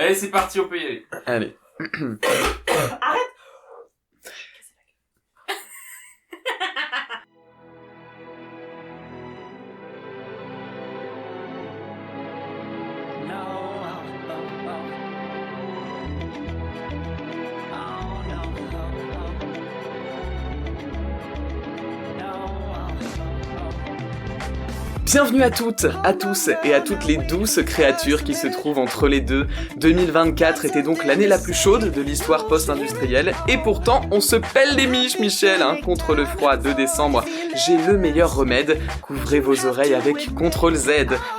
Allez, c'est parti, on peut y aller. Allez. Arrête. Bienvenue à toutes, à tous et à toutes les douces créatures qui se trouvent entre les deux. 2024 était donc l'année la plus chaude de l'histoire post-industrielle et pourtant on se pèle les miches, Michel, contre le froid de décembre. J'ai le meilleur remède, couvrez vos oreilles avec Ctrl Z,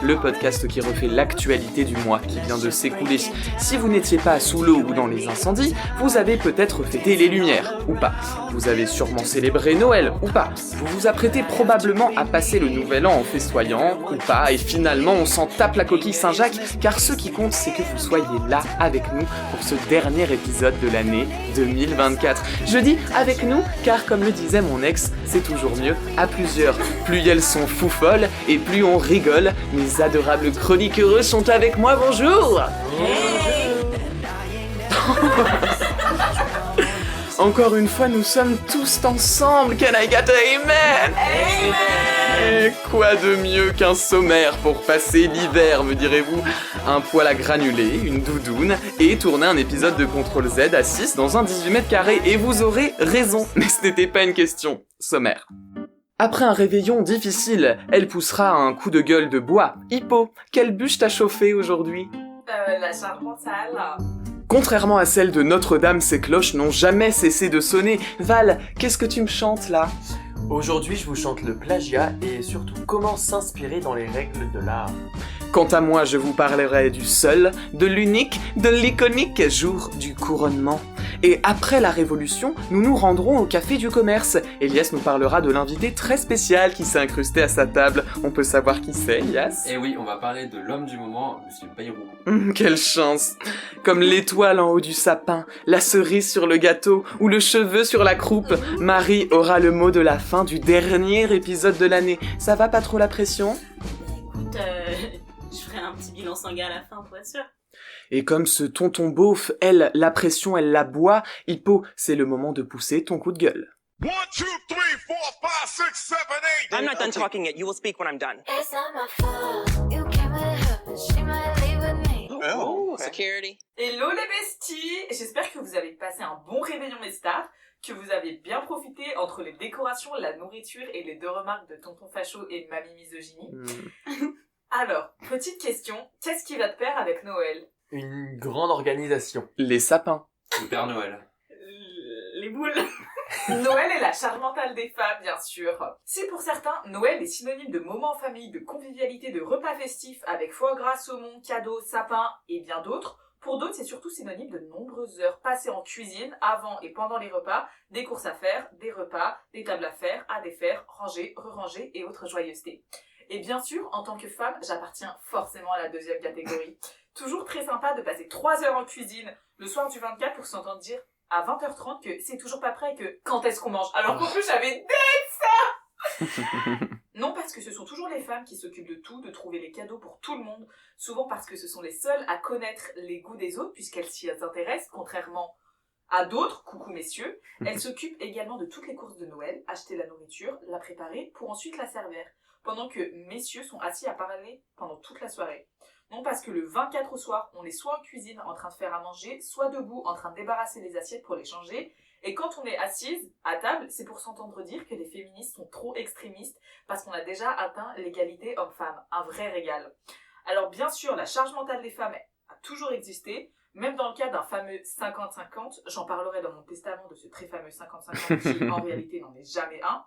le podcast qui refait l'actualité du mois qui vient de s'écouler. Si vous n'étiez pas sous l'eau ou dans les incendies, vous avez peut-être fêté les lumières, ou pas. Vous avez sûrement célébré Noël, ou pas. Vous vous apprêtez probablement à passer le nouvel an en festoyant, ou pas, et finalement on s'en tape la coquille Saint-Jacques, car ce qui compte c'est que vous soyez là avec nous pour ce dernier épisode de l'année 2024. Je dis avec nous, car comme le disait mon ex, c'est toujours mieux à plusieurs. Plus elles sont foufolles, et plus on rigole. Mes adorables chroniqueurs sont avec moi, bonjour. Encore une fois, nous sommes tous ensemble. Can I get a amen? Et quoi de mieux qu'un sommaire pour passer l'hiver, me direz-vous? Un poêle à granulés, une doudoune et tourner un épisode de Ctrl Z à 6 dans un 18 mètres carrés. Et vous aurez raison, mais ce n'était pas une question. Sommaire. Après un réveillon difficile, elle poussera un coup de gueule de bois. Hippo, quelle bûche t'as chauffé aujourd'hui? La charmante salle. Contrairement à celle de Notre-Dame, ces cloches n'ont jamais cessé de sonner. Val, qu'est-ce que tu me chantes là? Aujourd'hui, je vous chante le plagiat et surtout comment s'inspirer dans les règles de l'art. Quant à moi, je vous parlerai du seul, de l'unique, de l'iconique jour du couronnement. Et après la Révolution, nous nous rendrons au Café du Commerce. Elias nous parlera de l'invité très spécial qui s'est incrusté à sa table. On peut savoir qui c'est, Elias? Et oui, on va parler de l'homme du moment, Monsieur Bayrou. Quelle chance! Comme l'étoile en haut du sapin, la cerise sur le gâteau ou le cheveu sur la croupe, Marie aura le mot de la fin du dernier épisode de l'année. Ça va, pas trop la pression? Écoute, je ferai un petit bilan sanguin à la fin pour être sûr. Et comme ce tonton beauf, elle, la pression, elle la boit, Hippo, c'est le moment de pousser ton coup de gueule. 1, 2, 3, 4, 5, 6, 7, 8. I'm not done talking yet. You will speak when I'm done. It's not my fault. You came with her, but she might leave with me. Oh, security. Hello les besties. J'espère que vous avez passé un bon réveillon mes stars, que vous avez bien profité entre les décorations, la nourriture et les deux remarques de tonton facho et mamie misogynie. Alors, petite question, qu'est-ce qui va te plaire avec Noël? Une grande organisation. Les sapins. Le Père Noël. Les boules. Noël est la charmentale des femmes, bien sûr. Si pour certains, Noël est synonyme de moments en famille, de convivialité, de repas festifs avec foie gras, saumon, cadeaux, sapins et bien d'autres, pour d'autres, c'est surtout synonyme de nombreuses heures passées en cuisine, avant et pendant les repas, des courses à faire, des repas, des tables à faire, à défaire, ranger, re-ranger et autres joyeusetés. Et bien sûr, en tant que femme, j'appartiens forcément à la deuxième catégorie. Toujours très sympa de passer 3 heures en cuisine le soir du 24 pour s'entendre dire à 20h30 que c'est toujours pas prêt et que quand est-ce qu'on mange? Alors qu'en plus j'avais ça. Non, parce que ce sont toujours les femmes qui s'occupent de tout, de trouver les cadeaux pour tout le monde, souvent parce que ce sont les seules à connaître les goûts des autres puisqu'elles s'y intéressent, contrairement à d'autres, coucou messieurs. Elles s'occupent également de toutes les courses de Noël, acheter la nourriture, la préparer pour ensuite la servir, pendant que messieurs sont assis à parler pendant toute la soirée. Non, parce que le 24 au soir, on est soit en cuisine en train de faire à manger, soit debout en train de débarrasser les assiettes pour les changer. Et quand on est assise à table, c'est pour s'entendre dire que les féministes sont trop extrémistes parce qu'on a déjà atteint l'égalité homme-femme. Un vrai régal. Alors bien sûr, la charge mentale des femmes a toujours existé, même dans le cas d'un fameux 50-50. J'en parlerai dans mon testament de ce très fameux 50-50 qui en réalité n'en est jamais un.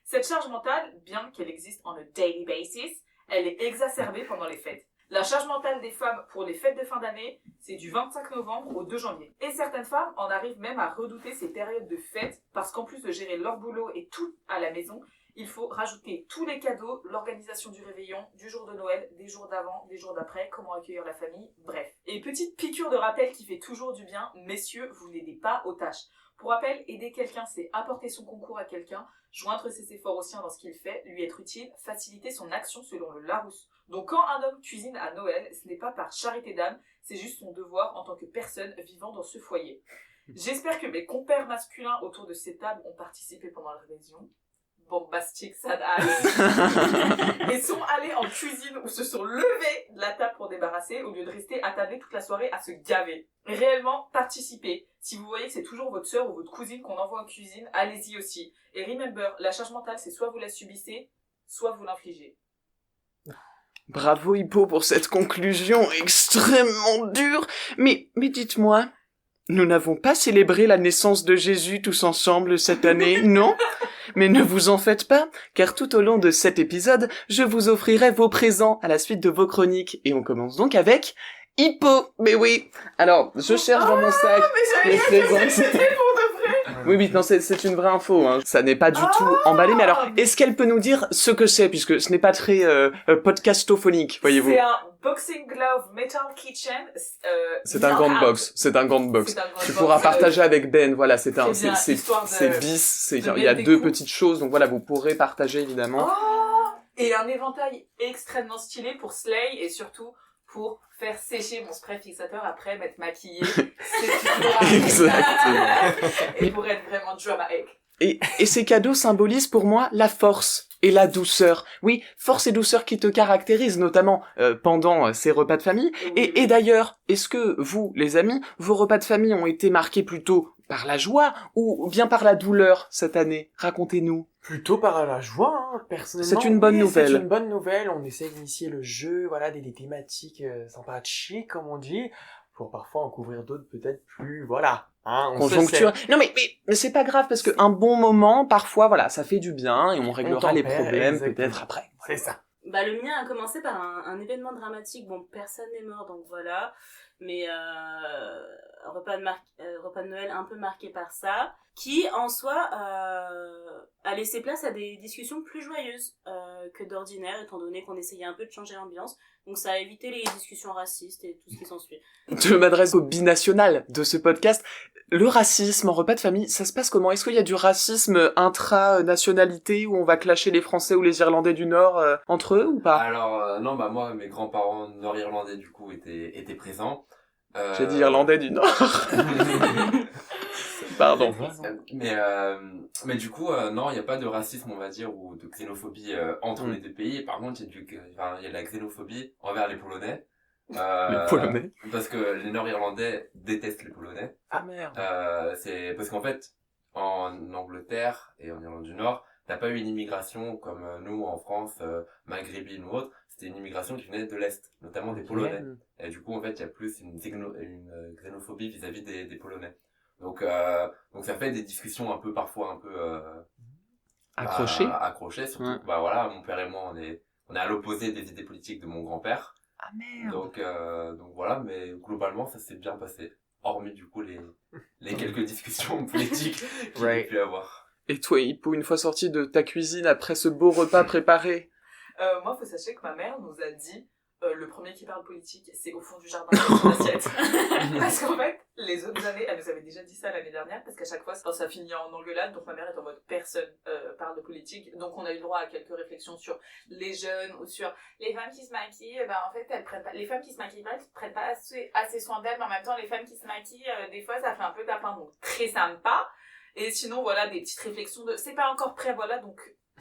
Cette charge mentale, bien qu'elle existe on a daily basis, elle est exacerbée pendant les fêtes. La charge mentale des femmes pour les fêtes de fin d'année, c'est du 25 novembre au 2 janvier. Et certaines femmes en arrivent même à redouter ces périodes de fêtes parce qu'en plus de gérer leur boulot et tout à la maison, Il faut rajouter tous les cadeaux, l'organisation du réveillon, du jour de Noël, des jours d'avant, des jours d'après, comment accueillir la famille, bref. Et petite piqûre de rappel qui fait toujours du bien, messieurs, vous n'aidez pas aux tâches. Pour rappel, aider quelqu'un, c'est apporter son concours à quelqu'un, joindre ses efforts au sien dans ce qu'il fait, lui être utile, faciliter son action selon le Larousse. Donc quand un homme cuisine à Noël, ce n'est pas par charité d'âme, c'est juste son devoir en tant que personne vivant dans ce foyer. J'espère que mes compères masculins autour de ces tables ont participé pendant la révision. Bombastic sad eyes. Et sont allés en cuisine ou se sont levés de la table pour débarrasser au lieu de rester attablés toute la soirée à se gaver. Réellement, participez. Si vous voyez que c'est toujours votre sœur ou votre cousine qu'on envoie en cuisine, allez-y aussi. Et remember, la charge mentale, c'est soit vous la subissez, soit vous l'infligez. Bravo Hippo pour cette conclusion extrêmement dure. Mais dites-moi, nous n'avons pas célébré la naissance de Jésus tous ensemble cette année, non ? Mais ne vous en faites pas, car tout au long de cet épisode, je vous offrirai vos présents à la suite de vos chroniques. Et on commence donc avec Hippo. Mais oui, alors, je cherche dans mon sac les présents. Oui, non, c'est une vraie info, hein. Ça n'est pas du tout emballé, mais alors, est-ce qu'elle peut nous dire ce que c'est, puisque ce n'est pas très podcastophonique, voyez-vous. C'est un boxing glove metal kitchen. C'est un gant box. Tu pourras partager avec Ben, voilà, c'est bis, il y a deux petites choses, donc voilà, vous pourrez partager évidemment. Oh, et un éventail extrêmement stylé pour Slay et surtout pour faire sécher mon spray fixateur après m'être maquillée. C'est Exactement. Et pour être vraiment dramatique. Et ces cadeaux symbolisent pour moi la force et la douceur. Oui, force et douceur qui te caractérisent notamment pendant ces repas de famille. Et d'ailleurs, est-ce que vous, les amis, vos repas de famille ont été marqués plutôt par la joie ou bien par la douleur cette année ? Racontez-nous. Plutôt par la joie, hein, personnellement. C'est une bonne nouvelle. C'est une bonne nouvelle. On essaie d'initier le jeu, voilà, des thématiques sympathiques, comme on dit, pour parfois en couvrir d'autres peut-être plus, voilà. Hein, conjoncture. Non mais c'est pas grave parce que un bon moment, parfois, voilà, ça fait du bien et on réglera les problèmes peut-être après. C'est ça. Bah, le mien a commencé par un événement dramatique. Bon, personne n'est mort, donc voilà. Mais repas de Noël un peu marqué par ça, qui en soi a laissé place à des discussions plus joyeuses que d'ordinaire, étant donné qu'on essayait un peu de changer l'ambiance. Donc ça a évité les discussions racistes et tout ce qui s'ensuit. Je m'adresse au binational de ce podcast. Le racisme en repas de famille, ça se passe comment ? Est-ce qu'il y a du racisme intra-nationalité où on va clasher les Français ou les Irlandais du Nord entre eux ou pas ? Alors non, bah moi mes grands-parents nord-irlandais du coup étaient présents. J'ai dit Irlandais du Nord. Pardon. Mais du coup non, il y a pas de racisme on va dire ou de xénophobie entre les deux pays. Par contre, il y a de la xénophobie envers les Polonais. Les Polonais. Parce que les Nord-Irlandais détestent les Polonais. Ah merde. C'est parce qu'en fait, en Angleterre et en Irlande du Nord, t'as pas eu une immigration comme nous en France, maghrébine ou autre. C'était une immigration qui venait de l'Est, notamment des Polonais. Et du coup, en fait, il y a plus une xénophobie vis-à-vis des Polonais. Donc ça fait des discussions parfois un peu accrochées. Surtout, bah voilà, mon père et moi, on est à l'opposé des idées politiques de mon grand-père. Ah merde. Donc voilà, mais globalement ça s'est bien passé, hormis du coup les quelques discussions politiques qu'il y a pu avoir. Et toi, Hippo, une fois sorti de ta cuisine après ce beau repas préparé? Moi, faut sachez que ma mère nous a dit le premier qui parle politique, c'est au fond du jardin dans son assiette. Parce qu'en fait, les autres années, elle nous avait déjà dit ça l'année dernière, parce qu'à chaque fois, ça finit en engueulade, donc ma mère est en mode personne parle de politique, donc on a eu le droit à quelques réflexions sur les jeunes ou sur les femmes qui se maquillent, en fait, elles prennent pas, les femmes qui se maquillent pas, elles prennent pas assez soin d'elles, mais en même temps, les femmes qui se maquillent, des fois, ça fait un peu tapin, donc très sympa. Et sinon, voilà, des petites réflexions de c'est pas encore prêt, voilà, donc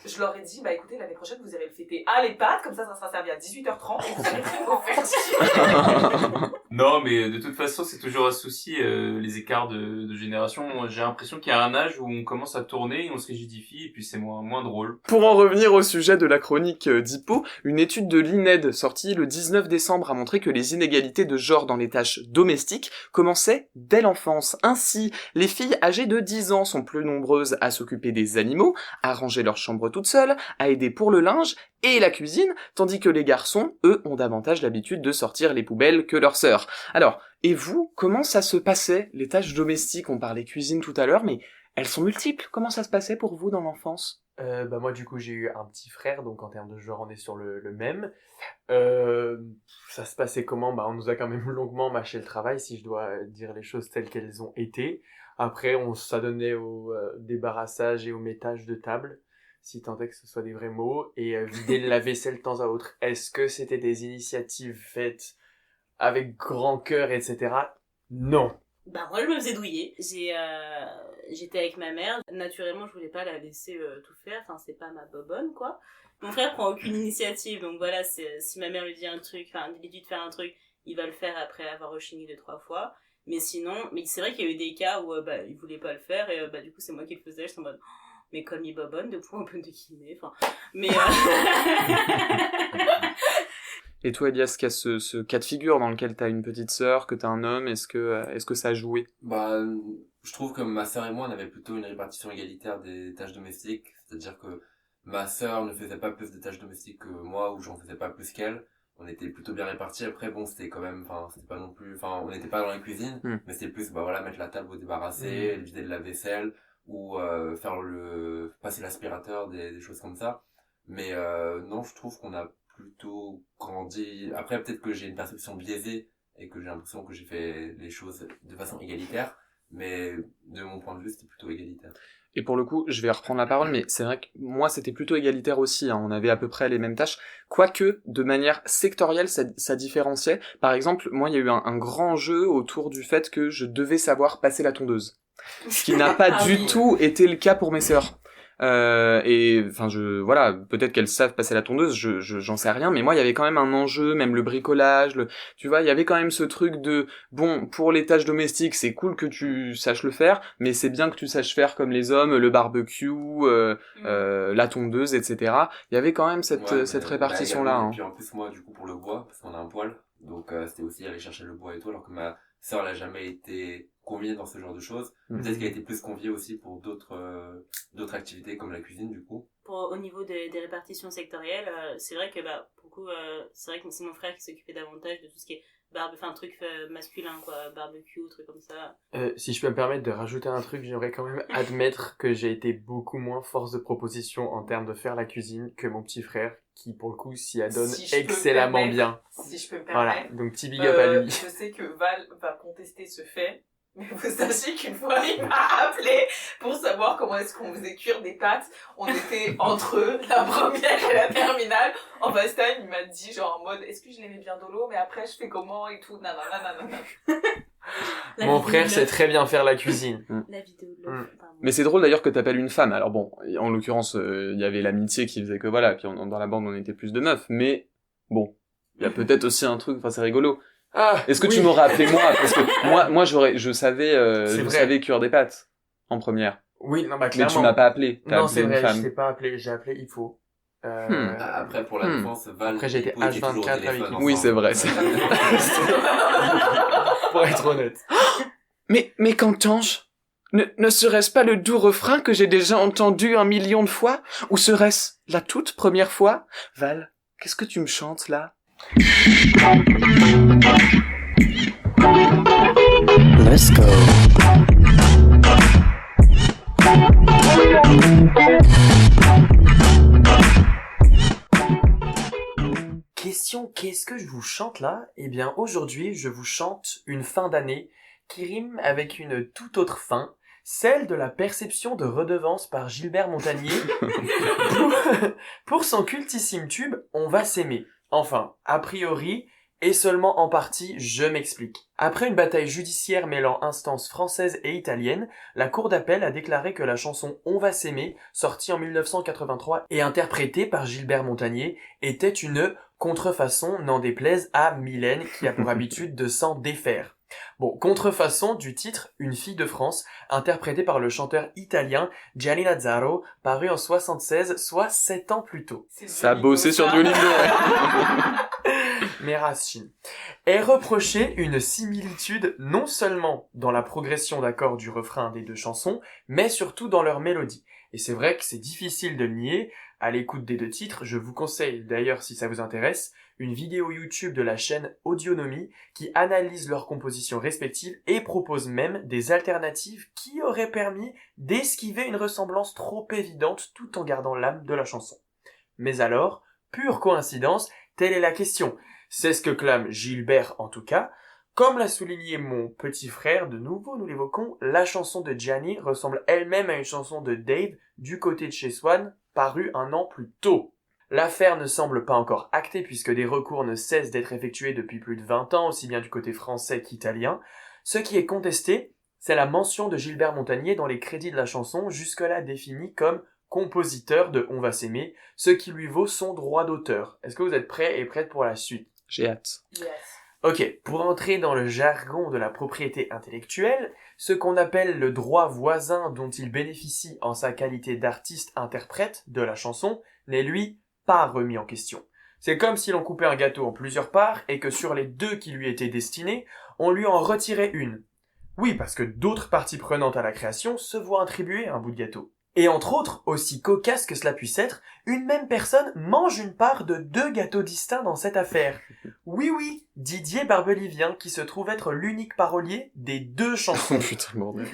je leur ai dit, écoutez, l'année prochaine, vous irez le fêter à l'EHPAD, comme ça sera servi à 18h30, et vous allez vous faire. Non, mais de toute façon, c'est toujours un souci, les écarts de génération. J'ai l'impression qu'il y a un âge où on commence à tourner, on se rigidifie, et puis c'est moins drôle. Pour en revenir au sujet de la chronique d'Hippo, une étude de l'INED sortie le 19 décembre a montré que les inégalités de genre dans les tâches domestiques commençaient dès l'enfance. Ainsi, les filles âgées de 10 ans sont plus nombreuses à s'occuper des animaux, à ranger leur chambre toute seule, à aider pour le linge et la cuisine, tandis que les garçons, eux, ont davantage l'habitude de sortir les poubelles que leurs sœurs. Alors, et vous, comment ça se passait, les tâches domestiques? On parlait cuisine tout à l'heure, mais elles sont multiples. Comment ça se passait pour vous dans l'enfance? Moi du coup j'ai eu un petit frère, donc en termes de genre on est sur le même. Ça se passait comment? On nous a quand même longuement mâché le travail, si je dois dire les choses telles qu'elles ont été. Après on s'adonnait au débarrassage et au métage de table, si tant est que ce soit des vrais mots, et vider le lave-vaisselle de temps à autre. Est-ce que c'était des initiatives faites avec grand cœur, etc.? Non. Bah moi je me faisais douiller. J'étais avec ma mère. Naturellement je voulais pas la laisser tout faire. Enfin c'est pas ma bobonne quoi. Mon frère prend aucune initiative. Donc voilà, si ma mère lui dit un truc, enfin lui dit de faire un truc, il va le faire après avoir rechigné 2-3 fois. Mais sinon, mais c'est vrai qu'il y a eu des cas où il voulait pas le faire et du coup c'est moi qui le faisais. J'étais en mode mais comme il bobonne, de pouvoir un peu de kiné. Enfin mais Et toi, Elias, qu'il y a ce cas de figure dans lequel t'as une petite sœur, que t'as un homme, est-ce que ça a joué? Je trouve que ma sœur et moi, on avait plutôt une répartition égalitaire des tâches domestiques. C'est-à-dire que ma sœur ne faisait pas plus de tâches domestiques que moi, ou j'en faisais pas plus qu'elle. On était plutôt bien répartis. Après, bon, c'était quand même, c'était pas non plus, on n'était pas dans la cuisine, mais c'était plus, mettre la table au débarrasser, vider de la vaisselle, ou passer l'aspirateur, des choses comme ça. Mais non, je trouve qu'on a plutôt grandi. Après, peut-être que j'ai une perception biaisée et que j'ai l'impression que j'ai fait les choses de façon égalitaire, mais de mon point de vue, c'était plutôt égalitaire. Et pour le coup, je vais reprendre la parole, mais c'est vrai que moi, c'était plutôt égalitaire aussi, hein. On avait à peu près les mêmes tâches, quoique, de manière sectorielle, ça différenciait. Par exemple, moi, il y a eu un grand jeu autour du fait que je devais savoir passer la tondeuse. Ce qui n'a pas du tout été le cas pour mes sœurs. Peut-être qu'elles savent passer la tondeuse, j'en sais rien, mais moi il y avait quand même un enjeu, même le bricolage, tu vois, il y avait quand même ce truc de bon, pour les tâches domestiques, c'est cool que tu saches le faire, mais c'est bien que tu saches faire comme les hommes, le barbecue, la tondeuse, etc. Il y avait quand même cette répartition là. Et puis en plus moi du coup pour le bois, parce qu'on a un poêle, donc c'était aussi aller chercher le bois et tout, alors que ma sœur n'a jamais été conviée dans ce genre de choses. Peut-être qu'elle a été plus conviée aussi pour d'autres activités comme la cuisine du coup. Au niveau des répartitions sectorielles, c'est vrai que pour le coup, c'est vrai que c'est mon frère qui s'occupait davantage de tout ce qui est truc masculin quoi, barbecue, truc comme ça. Si je peux me permettre de rajouter un truc, j'aimerais quand même admettre que j'ai été beaucoup moins force de proposition en termes de faire la cuisine que mon petit frère, qui pour le coup s'y adonne excellemment bien. Si je peux me permettre. Voilà, donc petit big up à lui. Je sais que Val va contester ce fait, mais vous sachez qu'une fois il m'a appelé pour savoir comment est-ce qu'on faisait cuire des pâtes. On était entre la première et la terminale. En FaceTime, il m'a dit genre en mode est-ce que je les mets bien dans l'eau, mais après je fais comment et tout. Mon frère sait très bien faire la cuisine. La vidéo de l'eau. Mais c'est drôle d'ailleurs que t'appelles une femme. Alors bon, en l'occurrence, il y avait l'amitié qui faisait que voilà, puis dans la bande on était plus de meufs, mais bon, il y a peut-être aussi un truc, c'est rigolo. Est-ce que tu m'aurais appelé moi? Parce que moi je savais cuire des pâtes en première. Oui, non, clairement. Mais tu m'as pas appelé. Non, c'est vrai, je t'ai pas appelé, j'ai appelé Ifo. Après, pour la défense, Val, après, j'ai été H24 avec Ifo. Oui, c'est vrai. Pour être honnête. Mais qu'entends-je? Ne serait-ce pas le doux refrain que j'ai déjà entendu 1 million de fois? Ou serait-ce la toute première fois? Val, qu'est-ce que tu me chantes là? Let's go. Question, qu'est-ce que je vous chante là? Eh bien, aujourd'hui, je vous chante une fin d'année qui rime avec une toute autre fin, celle de la perception de redevance par Gilbert Montagnier pour son cultissime tube « On va s'aimer ». Enfin, a priori, et seulement en partie, je m'explique. Après une bataille judiciaire mêlant instances françaises et italiennes, la cour d'appel a déclaré que la chanson « On va s'aimer », sortie en 1983 et interprétée par Gilbert Montagnier, était une contrefaçon, n'en déplaise à Mylène, qui a pour habitude de s'en défaire. Bon, contrefaçon du titre « Une fille de France », interprété par le chanteur italien Gianni Lazzaro, paru en 76, soit 7 ans plus tôt. Ça a bossé sur Duolingo. Mais racine. Est reproché une similitude non seulement dans la progression d'accords du refrain des deux chansons, mais surtout dans leur mélodie. Et c'est vrai que c'est difficile de le nier. À l'écoute des deux titres, je vous conseille d'ailleurs, si ça vous intéresse, une vidéo YouTube de la chaîne Audionomie qui analyse leurs compositions respectives et propose même des alternatives qui auraient permis d'esquiver une ressemblance trop évidente tout en gardant l'âme de la chanson. Mais alors, pure coïncidence, telle est la question. C'est ce que clame Gilbert en tout cas. Comme l'a souligné mon petit frère, de nouveau nous l'évoquons, la chanson de Gianni ressemble elle-même à une chanson de Dave du côté de chez Swan, parue un an plus tôt. L'affaire ne semble pas encore actée puisque des recours ne cessent d'être effectués depuis plus de 20 ans, aussi bien du côté français qu'italien. Ce qui est contesté, c'est la mention de Gilbert Montagnier dans les crédits de la chanson, jusque-là définie comme compositeur de On va s'aimer, ce qui lui vaut son droit d'auteur. Est-ce que vous êtes prêts et prêtes pour la suite? J'ai hâte. Yes. Ok, pour entrer dans le jargon de la propriété intellectuelle, ce qu'on appelle le droit voisin dont il bénéficie en sa qualité d'artiste-interprète de la chanson n'est lui pas remis en question. C'est comme si l'on coupait un gâteau en plusieurs parts et que sur les 2 qui lui étaient destinés, on lui en retirait une. Oui, parce que d'autres parties prenantes à la création se voient attribuer un bout de gâteau. Et entre autres, aussi cocasse que cela puisse être, une même personne mange une part de 2 gâteaux distincts dans cette affaire. Oui, Didier Barbelivien, qui se trouve être l'unique parolier des 2 chansons. Putain, bordel.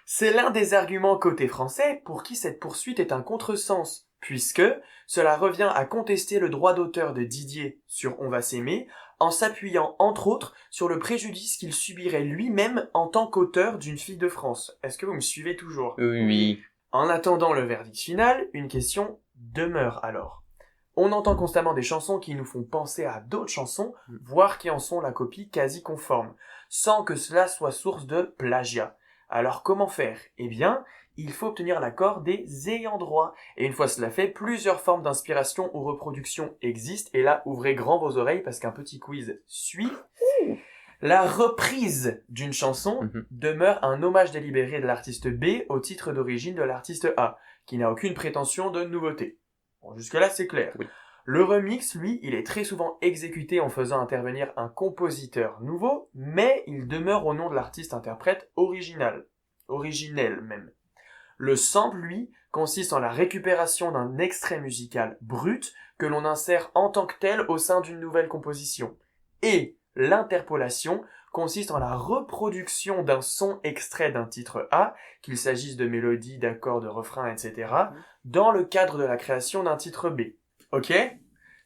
C'est l'un des arguments côté français pour qui cette poursuite est un contresens, puisque cela revient à contester le droit d'auteur de Didier sur On va s'aimer, en s'appuyant entre autres sur le préjudice qu'il subirait lui-même en tant qu'auteur d'une fille de France. Est-ce que vous me suivez toujours? Oui. En attendant le verdict final, une question demeure alors. On entend constamment des chansons qui nous font penser à d'autres chansons, voire qui en sont la copie quasi conforme, sans que cela soit source de plagiat. Alors comment faire? Eh bien, il faut obtenir l'accord des ayants droit. Et une fois cela fait, plusieurs formes d'inspiration ou reproduction existent, et là, ouvrez grand vos oreilles parce qu'un petit quiz suit. La reprise d'une chanson demeure un hommage délibéré de l'artiste B au titre d'origine de l'artiste A, qui n'a aucune prétention de nouveauté. Bon, jusque-là, c'est clair. Oui. Le remix, lui, il est très souvent exécuté en faisant intervenir un compositeur nouveau, mais il demeure au nom de l'artiste-interprète originel même. Le sample, lui, consiste en la récupération d'un extrait musical brut que l'on insère en tant que tel au sein d'une nouvelle composition. Et l'interpolation consiste en la reproduction d'un son extrait d'un titre A, qu'il s'agisse de mélodies, d'accords, de refrains, etc., dans le cadre de la création d'un titre B. Ok?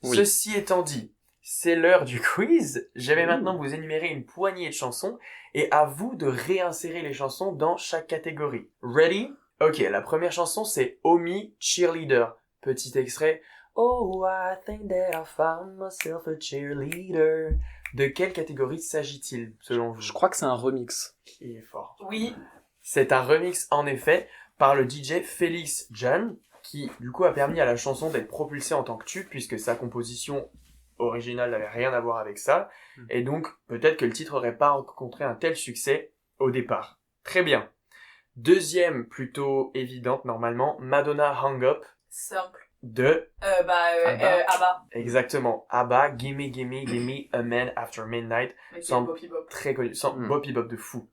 Oui. Ceci étant dit, c'est l'heure du quiz. Je vais maintenant vous énumérer une poignée de chansons et à vous de réinsérer les chansons dans chaque catégorie. Ready? Ok, la première chanson c'est Omi Cheerleader. Petit extrait. Oh, I think that I found myself a cheerleader. De quelle catégorie s'agit-il, selon vous? Je crois que c'est un remix. Qui est fort. Oui. C'est un remix, en effet, par le DJ Félix Jan, qui, du coup, a permis à la chanson d'être propulsée en tant que tube, puisque sa composition originale n'avait rien à voir avec ça, et donc, peut-être que le titre aurait pas rencontré un tel succès au départ. Très bien. Deuxième, plutôt évidente, normalement, Madonna Hang Up, Simple. de ABBA. Exactement. ABBA, Gimme Gimme Gimme a Man After Midnight. Avec Sans- Bop Bop. Très connu. Sans Bop Bop de fou.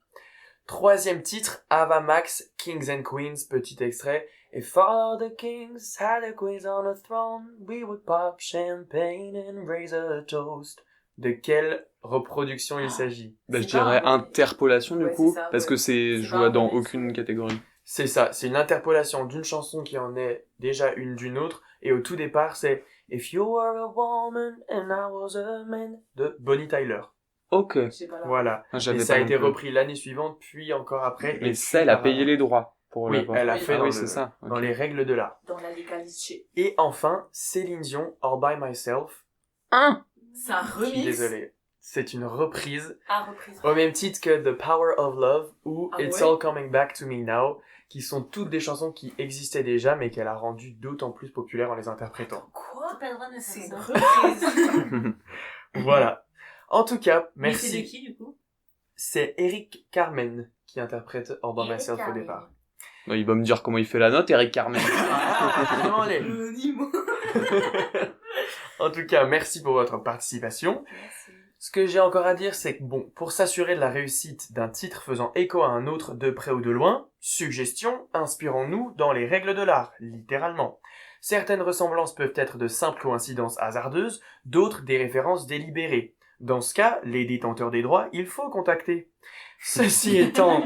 Troisième titre, Ava Max, Kings and Queens, petit extrait. If all the kings had a queens on a throne, we would pop champagne and raise a toast. De quelle reproduction il s'agit? Bah, je C'est pas dirais un- interpolation du Ouais, coup, c'est ça, parce ouais. que c'est C'est je pas vois un dans remix. aucune catégorie. C'est ça, c'est une interpolation d'une chanson qui en est déjà une d'une autre, et au tout départ c'est If you were a woman and I was a man de Bonnie Tyler. Ok. J'ai pas la- Voilà. Ah, Et j'avais ça a pas été non plus. repris l'année suivante, puis encore après. Mais et ça, puis elle a par- payé les droits pour Oui, l'avoir. elle a Oui. fait Ah dans, oui, le- c'est ça. dans Ok. les règles de l'art. Dans la légalité. Et enfin, Céline Dion, All By Myself. C'est un Je suis remix. désolé. C'est une reprise, Ah, reprise. au même titre que The Power of Love ou Ah It's ouais? All Coming Back to Me Now, qui sont toutes des chansons qui existaient déjà, mais qu'elle a rendues d'autant plus populaires en les interprétant. Quoi? T'as pas le droit de C'est faire une ça. reprise. Voilà. En tout cas, Mais c'est de merci. qui, du coup? C'est Eric Carmen qui interprète All By Eric Myself au Carmen. départ. Bah, il va me dire comment il fait la note, Eric Carmen. Vraiment, allez. Dis-moi. En tout cas, merci pour votre participation. Merci. Ce que j'ai encore à dire, c'est que bon, pour s'assurer de la réussite d'un titre faisant écho à un autre de près ou de loin, suggestion, inspirons-nous dans les règles de l'art, littéralement. Certaines ressemblances peuvent être de simples coïncidences hasardeuses, d'autres des références délibérées. Dans ce cas, les détenteurs des droits, il faut contacter. Ceci étant,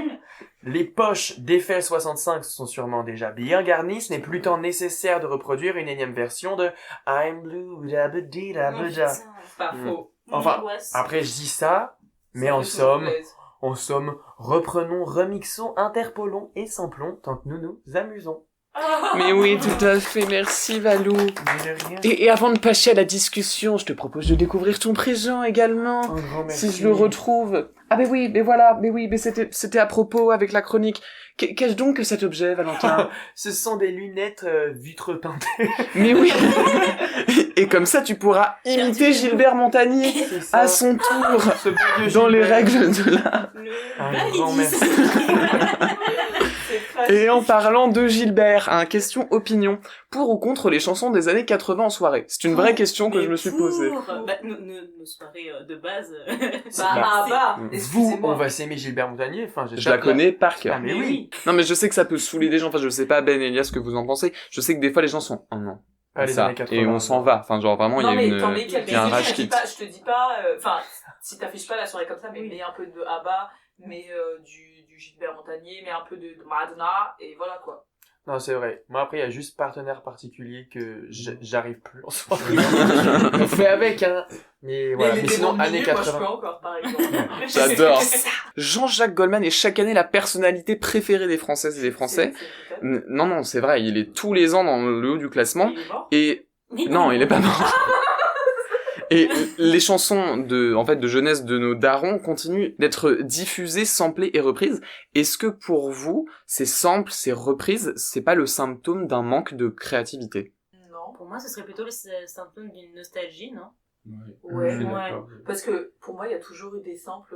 les poches d'Eiffel 65 sont sûrement déjà bien garnies, ce n'est plus tant nécessaire de reproduire une énième version de I'm blue, da ba dee da ba da. Pas faux. Enfin, après je dis ça, mais en somme, reprenons, remixons, interpolons et samplons tant que nous nous amusons. Mais oui, tout à fait, merci Valou. Mais de rien. Et avant de passer à la discussion, je te propose de découvrir ton présent également. Un grand merci. Si je le retrouve. Ah mais oui, mais voilà, mais c'était à propos avec la chronique. Qu'est-ce donc que cet objet, Valentin? Ce sont des lunettes vitre teintées. Mais oui. Et comme ça, tu pourras imiter Gilbert Montagnier C'est ça. à son tour Ce bon vieux dans les Gilbert. règles de l'art. Un grand merci. Et en parlant de Gilbert, question opinion. Pour ou contre les chansons des années 80 en soirée? C'est une vraie question que je me suis posée. Nos soirées de base. Vous, excusez-moi. on va s'aimer Gilbert Montagnier. Enfin, Je la connais par cœur. Ah mais oui. Non mais je sais que ça peut saouler des gens, enfin je sais pas Ben Elias ce que vous en pensez, je sais que des fois les gens sont oh non, Ah, les ça, années 80. et on s'en va, enfin genre vraiment il y a il y a un rage je kit. te dis pas, enfin, si t'affiches pas la soirée comme ça, mais mets un peu de ABBA, mets du Gilbert Montagnier, mets un peu de Madonna, et voilà quoi. Non, c'est vrai. Moi, après, il y a juste partenaire particulier que j'arrive plus en soirée. On fait avec, hein. Mais voilà. Mais sinon, années 80. Moi, je peux encore, par exemple. J'adore. Jean-Jacques Goldman est chaque année la personnalité préférée des Françaises et des Français. Non, c'est vrai, il est tous les ans dans le haut du classement. Il est mort. Et non, il est pas mort. Et les chansons de jeunesse de nos darons continuent d'être diffusées, samplées et reprises. Est-ce que pour vous, ces samples, ces reprises, c'est pas le symptôme d'un manque de créativité? Non. Pour moi, ce serait plutôt le symptôme d'une nostalgie, non? Ouais. Je suis Ouais. d'accord. Parce que pour moi, il y a toujours eu des samples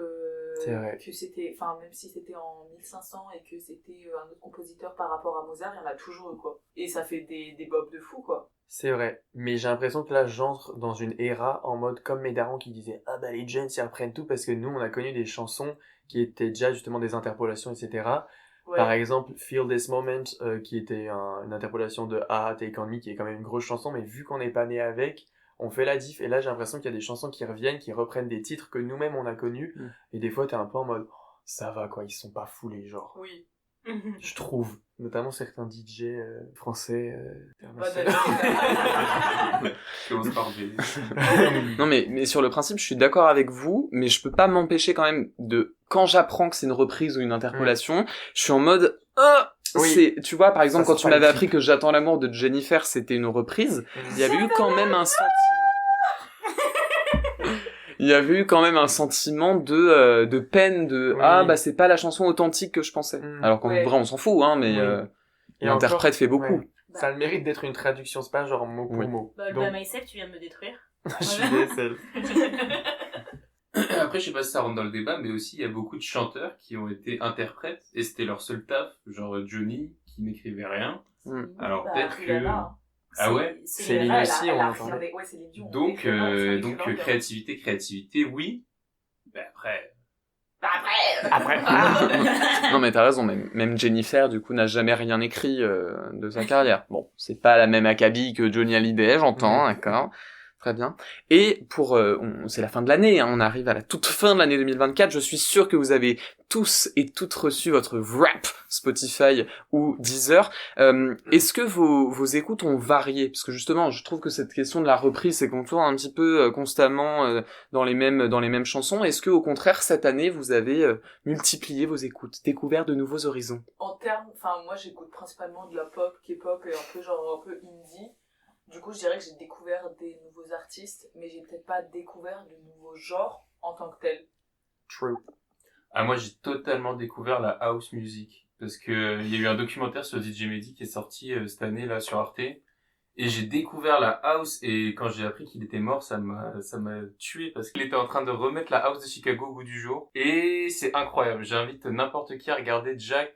C'est vrai. que c'était, enfin même si c'était en 1500 et que c'était un autre compositeur par rapport à Mozart, il y en a toujours eu quoi. Et ça fait des bobs de fou quoi. C'est vrai. Mais j'ai l'impression que là, j'entre dans une ère en mode comme mes darons qui disaient ah bah les jeunes ils reprennent tout parce que nous on a connu des chansons qui étaient déjà justement des interpolations etc. Ouais. Par exemple Feel This Moment qui était une interpolation de Ah Take On Me qui est quand même une grosse chanson mais vu qu'on n'est pas né avec on fait la diff et là j'ai l'impression qu'il y a des chansons qui reviennent, qui reprennent des titres que nous-mêmes on a connus et des fois t'es un peu en mode oh, ça va quoi, ils sont pas fous les genres. Oui. Je trouve, notamment certains DJ français. Je commence par B. Non mais sur le principe, je suis d'accord avec vous, mais je peux pas m'empêcher quand même de quand j'apprends que c'est une reprise ou une interpolation, je suis en mode Oui. c'est tu vois par exemple Ça, quand c'est tu pas m'avais le appris que J'attends l'amour de Jennifer, c'était une reprise, il y avait eu quand même un sentiment il y avait eu quand même un sentiment de peine de Oui. ah bah c'est pas la chanson authentique que je pensais. Alors qu'en Ouais. vrai on s'en fout hein mais Oui. Et l'interprète fait beaucoup. ouais. Ça a le mérite d'être une traduction, c'est pas genre mot pour Oui. mot. Bah, Donc, le Myself, tu viens de me détruire. je suis DSL. Après, je sais pas si ça rentre dans le débat, mais aussi, il y a beaucoup de chanteurs qui ont été interprètes, et c'était leur seul taf, genre Johnny, qui n'écrivait rien. Alors, Bah, peut-être que... Rihanna. Ah ouais? Céline Rihanna, aussi, elle on a entend. rien des- ouais, Céline Dion. Donc, Rihanna, c'est excellent, créativité, oui. Ben après... Après. Non mais t'as raison, même Jennifer du coup n'a jamais rien écrit de sa carrière. Bon, c'est pas la même acabit que Johnny Hallyday, j'entends, d'accord. Très bien. Et pour, c'est la fin de l'année, hein, on arrive à la toute fin de l'année 2024, je suis sûr que vous avez tous et toutes reçu votre Wrap Spotify ou Deezer. Est-ce que vos écoutes ont varié? Parce que justement, je trouve que cette question de la reprise, c'est qu'on tourne un petit peu constamment dans les mêmes chansons. Est-ce que au contraire, cette année, vous avez multiplié vos écoutes, découvert de nouveaux horizons? En termes, enfin moi j'écoute principalement de la pop, K-pop et un peu indie. Du coup, je dirais que j'ai découvert des nouveaux artistes, mais j'ai peut-être pas découvert de nouveaux genres en tant que tel. True. Ah, moi, j'ai totalement découvert la house music. Parce que il y a eu un documentaire sur DJ Mehdi qui est sorti cette année, là, sur Arte. Et j'ai découvert la house, et quand j'ai appris qu'il était mort, ça m'a tué, parce qu'il était en train de remettre la house de Chicago au goût du jour. Et c'est incroyable. J'invite n'importe qui à regarder Jack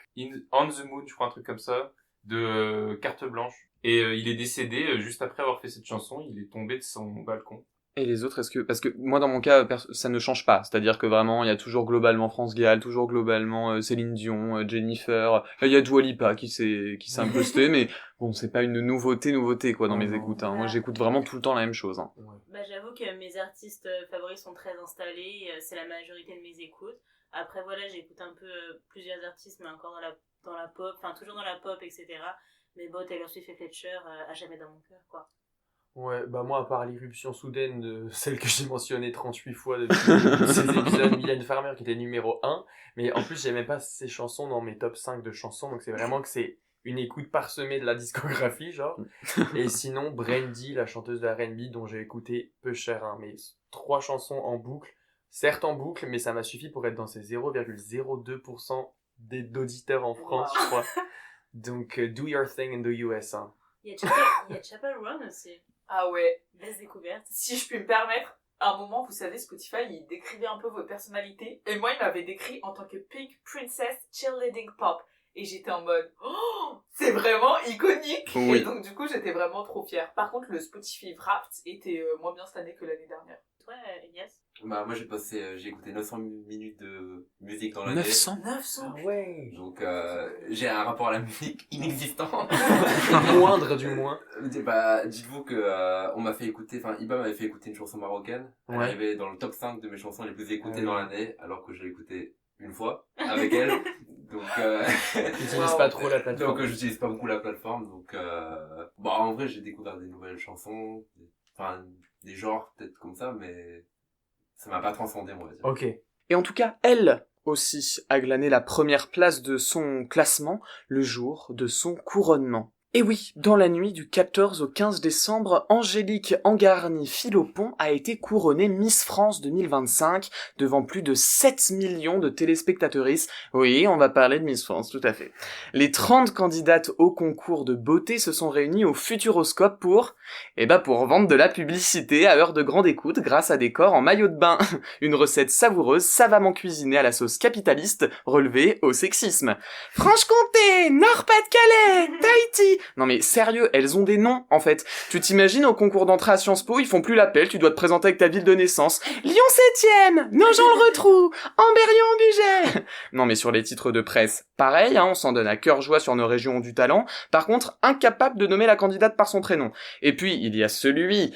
on the Moon, je crois, un truc comme ça, de Carte Blanche. Et il est décédé juste après avoir fait cette chanson, il est tombé de son balcon. Et les autres, est-ce que... Parce que moi, dans mon cas, ça ne change pas. C'est-à-dire que vraiment, il y a toujours globalement France Gall, toujours globalement Céline Dion, Jennifer... Il y a Dua Lipa qui s'est incrustée, mais bon, c'est pas une nouveauté, quoi, dans mes écoutes. Hein. Moi, j'écoute vraiment tout le temps la même chose. Hein. Bah, j'avoue que mes artistes favoris sont très installés, c'est la majorité de mes écoutes. Après, voilà, j'écoute un peu plusieurs artistes, mais encore dans la pop, enfin, toujours dans la pop, etc. Mais bon, Taylor Swift et Fletcher, à jamais dans mon cœur, quoi. Ouais, bah moi, à part l'irruption soudaine de celle que j'ai mentionnée 38 fois depuis ces épisodes, Mylène Farmer qui était numéro 1, mais en plus, j'aimais pas ses chansons dans mes top 5 de chansons, donc c'est vraiment que c'est une écoute parsemée de la discographie, genre. Et sinon, Brandy, la chanteuse de R&B, dont j'ai écouté peu cher, hein, mais 3 chansons en boucle, certes en boucle, mais ça m'a suffi pour être dans ces 0,02% d'auditeurs en France, je crois. Donc, do your thing in the US, hein. Il y a Chapel Run aussi. Ah ouais. Belle découverte. Si je puis me permettre, à un moment, vous savez, Spotify, il décrivait un peu votre personnalité. Et moi, il m'avait décrit en tant que Pink Princess Cheerleading Pop. Et j'étais en mode, oh, c'est vraiment iconique. Oui. Et donc, du coup, j'étais vraiment trop fière. Par contre, le Spotify Wrapped était moins bien cette année que l'année dernière. Toi, Elias? Bah, moi, j'ai écouté 900 minutes de musique dans l'année. 900 Ah ouais. Donc, j'ai un rapport à la musique inexistant. Moindre, du moins. Bah, dites-vous que, on m'a fait écouter, enfin, Iba m'avait fait écouter une chanson marocaine. Elle Ouais. arrivait dans le top 5 de mes chansons les plus écoutées Ah dans oui. l'année, alors que je l'ai écoutée une fois, avec elle. Donc, J'utilise pas trop la plateforme. donc, j'utilise pas beaucoup la plateforme, donc, bon, en vrai, j'ai découvert des nouvelles chansons, enfin, des genres, peut-être comme ça, mais ça m'a pas transcendé, moi. Ok. Et en tout cas, elle aussi a glané la première place de son classement le jour de son couronnement. Et oui, dans la nuit du 14 au 15 décembre, Angélique Angarny-Philopon a été couronnée Miss France 2025 devant plus de 7 millions de téléspectatrices. Oui, on va parler de Miss France, tout à fait. Les 30 candidates au concours de beauté se sont réunies au Futuroscope pour vendre de la publicité à heure de grande écoute grâce à des corps en maillot de bain. Une recette savoureuse, savamment cuisinée à la sauce capitaliste, relevée au sexisme. Franche-Comté, Nord-Pas-de-Calais, Tahiti. Non mais sérieux, elles ont des noms en fait. Tu t'imagines au concours d'entrée à Sciences Po, ils font plus l'appel, tu dois te présenter avec ta ville de naissance. Lyon 7e, Nogent-le-Rotrou, Amberieu-en-Bugey. Non mais sur les titres de presse, pareil, hein, on s'en donne à cœur joie sur nos régions du talent. Par contre, incapable de nommer la candidate par son prénom. Et puis, il y a celui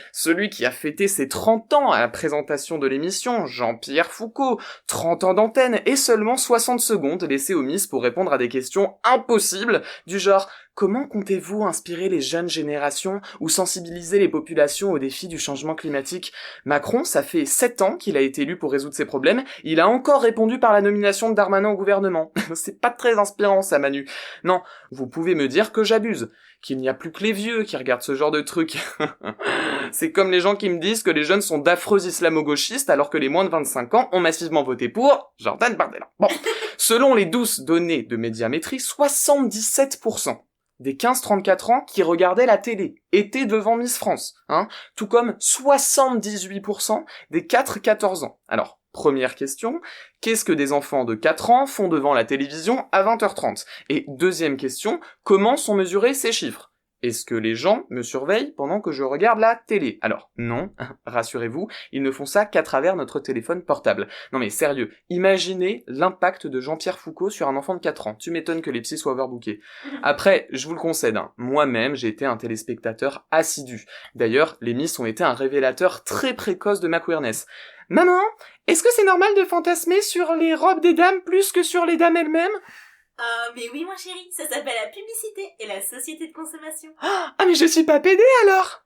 qui a fêté ses 30 ans à la présentation de l'émission, Jean-Pierre Foucault. 30 ans d'antenne et seulement 60 secondes laissées aux Miss pour répondre à des questions impossibles, du genre « Comment comptez-vous inspirer les jeunes générations ou sensibiliser les populations aux défis du changement climatique ?» Macron, ça fait 7 ans qu'il a été élu pour résoudre ces problèmes, il a encore répondu par la nomination de Darmanin au gouvernement. C'est pas très inspirant ça, Manu. Non, vous pouvez me dire que j'abuse, qu'il n'y a plus que les vieux qui regardent ce genre de trucs. C'est comme les gens qui me disent que les jeunes sont d'affreux islamo-gauchistes alors que les moins de 25 ans ont massivement voté pour Jordan Bardella. Bon, selon les douces données de Médiamétrie, 77% des 15-34 ans qui regardaient la télé étaient devant Miss France, hein, tout comme 78% des 4-14 ans. Alors, première question, qu'est-ce que des enfants de 4 ans font devant la télévision à 20h30 ? Et deuxième question, comment sont mesurés ces chiffres ? Est-ce que les gens me surveillent pendant que je regarde la télé ? Alors, non, rassurez-vous, ils ne font ça qu'à travers notre téléphone portable. Non mais sérieux, imaginez l'impact de Jean-Pierre Foucault sur un enfant de 4 ans. Tu m'étonnes que les psys soient overbookés. Après, je vous le concède, hein, moi-même, j'ai été un téléspectateur assidu. D'ailleurs, les Miss ont été un révélateur très précoce de ma queerness. Maman, est-ce que c'est normal de fantasmer sur les robes des dames plus que sur les dames elles-mêmes ? Mais oui, mon chéri, ça s'appelle la publicité et la société de consommation. Ah, mais je suis pas pédé alors !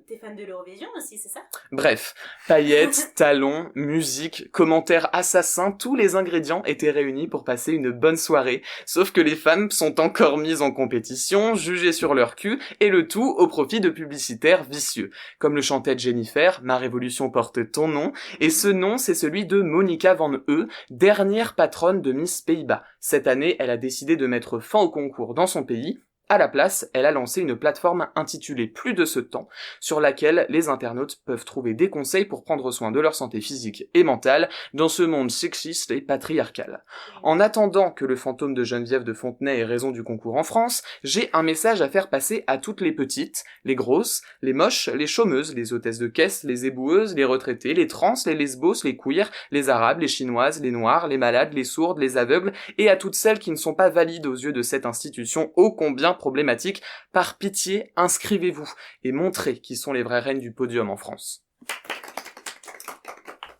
T'es fan de l'Eurovision aussi, c'est ça ? Bref, paillettes, talons, musique, commentaires assassins, tous les ingrédients étaient réunis pour passer une bonne soirée, sauf que les femmes sont encore mises en compétition, jugées sur leur cul, et le tout au profit de publicitaires vicieux. Comme le chantait Jennifer, ma révolution porte ton nom, et ce nom c'est celui de Monica van Eu, dernière patronne de Miss Pays-Bas. Cette année, elle a décidé de mettre fin au concours dans son pays, À la place, elle a lancé une plateforme intitulée Plus de ce temps, sur laquelle les internautes peuvent trouver des conseils pour prendre soin de leur santé physique et mentale dans ce monde sexiste et patriarcal. En attendant que le fantôme de Geneviève de Fontenay ait raison du concours en France, j'ai un message à faire passer à toutes les petites, les grosses, les moches, les chômeuses, les hôtesses de caisse, les éboueuses, les retraités, les trans, les lesbos, les queers, les arabes, les chinoises, les noirs, les malades, les sourdes, les aveugles, et à toutes celles qui ne sont pas valides aux yeux de cette institution ô combien problématique. Par pitié, inscrivez-vous et montrez qui sont les vraies reines du podium en France.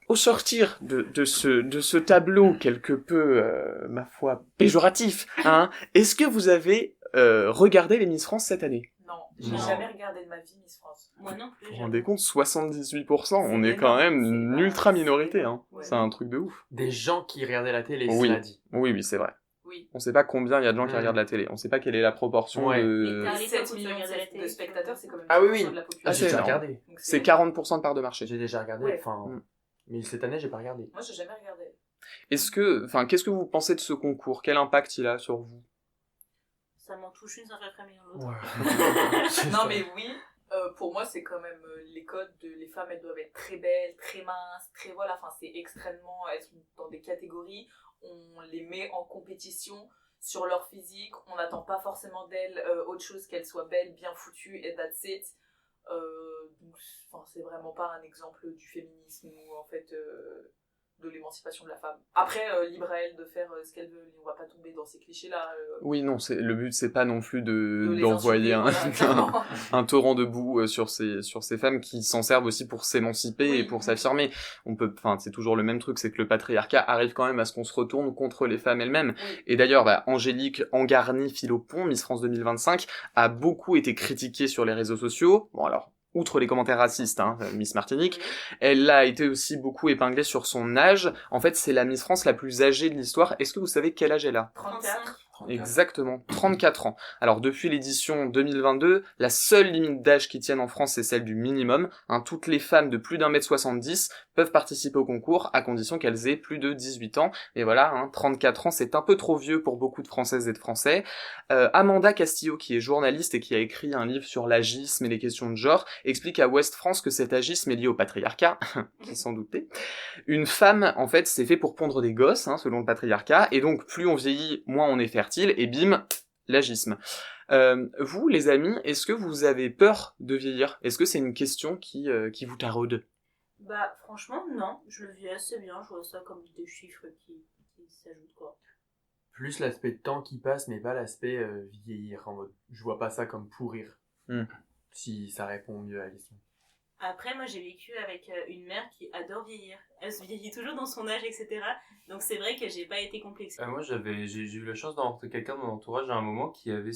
Au sortir de ce tableau quelque peu, ma foi, péjoratif, est-ce que vous avez regardé les Miss France cette année? Non, j'ai Non. jamais regardé de ma vie Miss France. Moi non plus. Vous vous rendez compte, 78%, on est énorme, quand même c'est une énorme, ultra c'est minorité, énorme, hein. ouais. C'est un truc de ouf. Des gens qui regardaient la télé, Oui. cela dit. Oui, c'est vrai. Oui. On sait pas combien il y a de gens qui Mm. regardent la télé. On sait pas quelle est la proportion Ouais. de... Mais Et les 7 gens qui millions regardent la télé, de spectateurs, c'est quand même Ah oui, 10% oui. de la Ah, population. J'ai c'est déjà énorme. regardé. Donc C'est 40% de part de marché. J'ai déjà regardé, Ouais. enfin... Mm. Mais cette année, j'ai pas regardé. Moi, j'ai jamais regardé. Qu'est-ce que vous pensez de ce concours? Quel impact il a sur vous? Ça m'en touche une, ça fait très bien l'autre. Ouais. Non, mais oui, pour moi, c'est quand même les codes de les femmes, elles doivent être très belles, très minces, très voilà. Enfin, c'est extrêmement. Elles sont dans des catégories. On les met en compétition sur leur physique. On n'attend pas forcément d'elles autre chose qu'elles soient belles, bien foutues et that's it. Donc, enfin, c'est vraiment pas un exemple du féminisme ou en fait de l'émancipation de la femme. Après, libre à elle de faire ce qu'elle veut. On va pas tomber dans ces clichés-là. Oui, non, le but c'est pas non plus de les d'envoyer insulter, voilà, un torrent de boue sur ces femmes qui s'en servent aussi pour s'émanciper Oui. et pour s'affirmer. C'est toujours le même truc, c'est que le patriarcat arrive quand même à ce qu'on se retourne contre les femmes elles-mêmes. Oui. Et d'ailleurs, Angélique Angarny-Philopon, Miss France 2025, a beaucoup été critiquée sur les réseaux sociaux. Bon alors, outre les commentaires racistes, Miss Martinique, elle a été aussi beaucoup épinglée sur son âge. En fait, c'est la Miss France la plus âgée de l'histoire. Est-ce que vous savez quel âge elle a? 34. Exactement, 34 ans. Alors depuis l'édition 2022, la seule limite d'âge qui tienne en France, c'est celle du minimum. Toutes les femmes de plus d'1m70 peuvent participer au concours, à condition qu'elles aient plus de 18 ans. Et voilà, 34 ans, c'est un peu trop vieux pour beaucoup de Françaises et de Français. Amanda Castillo, qui est journaliste et qui a écrit un livre sur l'agisme et les questions de genre, explique à Ouest France que cet agisme est lié au patriarcat, qui s'en doutait. Une femme, en fait, c'est fait pour pondre des gosses, selon le patriarcat, et donc plus on vieillit, moins on est fertile, et bim, l'agisme. Vous, les amis, est-ce que vous avez peur de vieillir? Est-ce que c'est une question qui vous taraude? Bah, franchement, non. Je le vis assez bien. Je vois ça comme des chiffres qui s'ajoutent, quoi. Plus l'aspect de temps qui passe, mais pas l'aspect vieillir. En mode, je vois pas ça comme pourrir. Si ça répond mieux à la question. Après, moi, j'ai vécu avec une mère qui adore vieillir. Elle se vieillit toujours dans son âge, etc. Donc, c'est vrai que j'ai pas été complexée. Moi, j'ai eu la chance d'avoir quelqu'un de mon entourage à un moment qui avait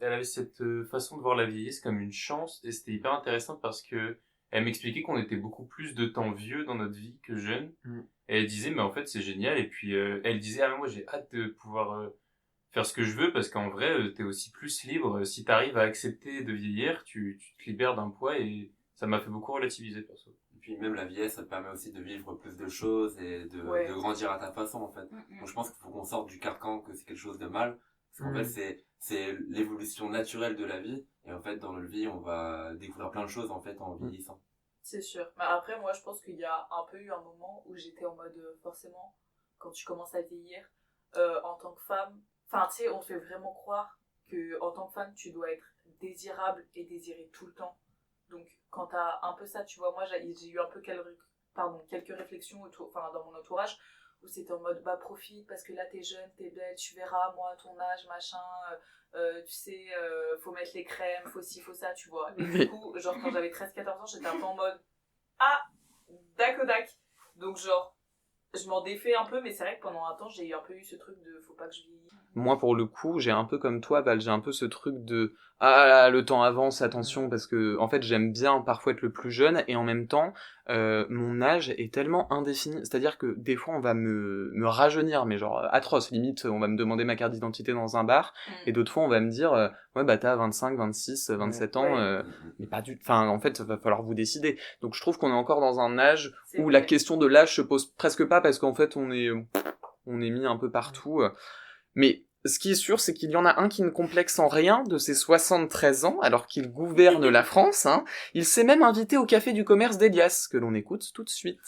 elle avait cette façon de voir la vieillesse comme une chance, et c'était hyper intéressant parce que elle m'expliquait qu'on était beaucoup plus de temps vieux dans notre vie que jeune. Et elle disait, mais en fait, c'est génial. Et puis, elle disait, mais moi, j'ai hâte de pouvoir faire ce que je veux parce qu'en vrai, t'es aussi plus libre. Si t'arrives à accepter de vieillir, tu te libères d'un poids et ça m'a fait beaucoup relativiser, perso. Et puis même la vieillesse, ça te permet aussi de vivre plus de choses et de grandir à ta façon, en fait. Donc je pense qu'il faut qu'on sorte du carcan que c'est quelque chose de mal. Parce qu'en fait, c'est l'évolution naturelle de la vie. Et en fait, dans notre vie, on va découvrir plein de choses, en fait, en vieillissant. C'est sûr. Mais après, moi, je pense qu'il y a un peu eu un moment où j'étais en mode, forcément, quand tu commences à vieillir, en tant que femme, enfin, tu sais, on fait vraiment croire que en tant que femme, tu dois être désirable et désirée tout le temps. Donc, quand t'as un peu ça, tu vois, moi, j'ai eu un peu quelques réflexions dans mon entourage, où c'était en mode, profite, parce que là, t'es jeune, t'es belle, tu verras, moi, à ton âge, machin, tu sais, faut mettre les crèmes, faut ci, faut ça, tu vois. Et du coup, genre, quand j'avais 13-14 ans, j'étais un peu en mode, dac. Donc, genre, je m'en défais un peu, mais c'est vrai que pendant un temps, j'ai un peu eu ce truc de, faut pas que je vieillisse. Moi, pour le coup, j'ai un peu comme toi, Val, j'ai un peu ce truc de « Ah, le temps avance, attention », parce que, en fait, j'aime bien parfois être le plus jeune, et en même temps, mon âge est tellement indéfini, c'est-à-dire que des fois, on va me rajeunir, mais genre atroce, limite, on va me demander ma carte d'identité dans un bar, et d'autres fois, on va me dire « Ouais, t'as 25, 26, 27 ans, mais pas du... » Enfin, en fait, va falloir vous décider. Donc, je trouve qu'on est encore dans un âge où la question de l'âge se pose presque pas, parce qu'en fait, on est mis un peu partout... Mais Ce qui est sûr, c'est qu'il y en a un qui ne complexe en rien de ses 73 ans, alors qu'il gouverne la France. Il s'est même invité au Café du Commerce d'Elias, que l'on écoute tout de suite.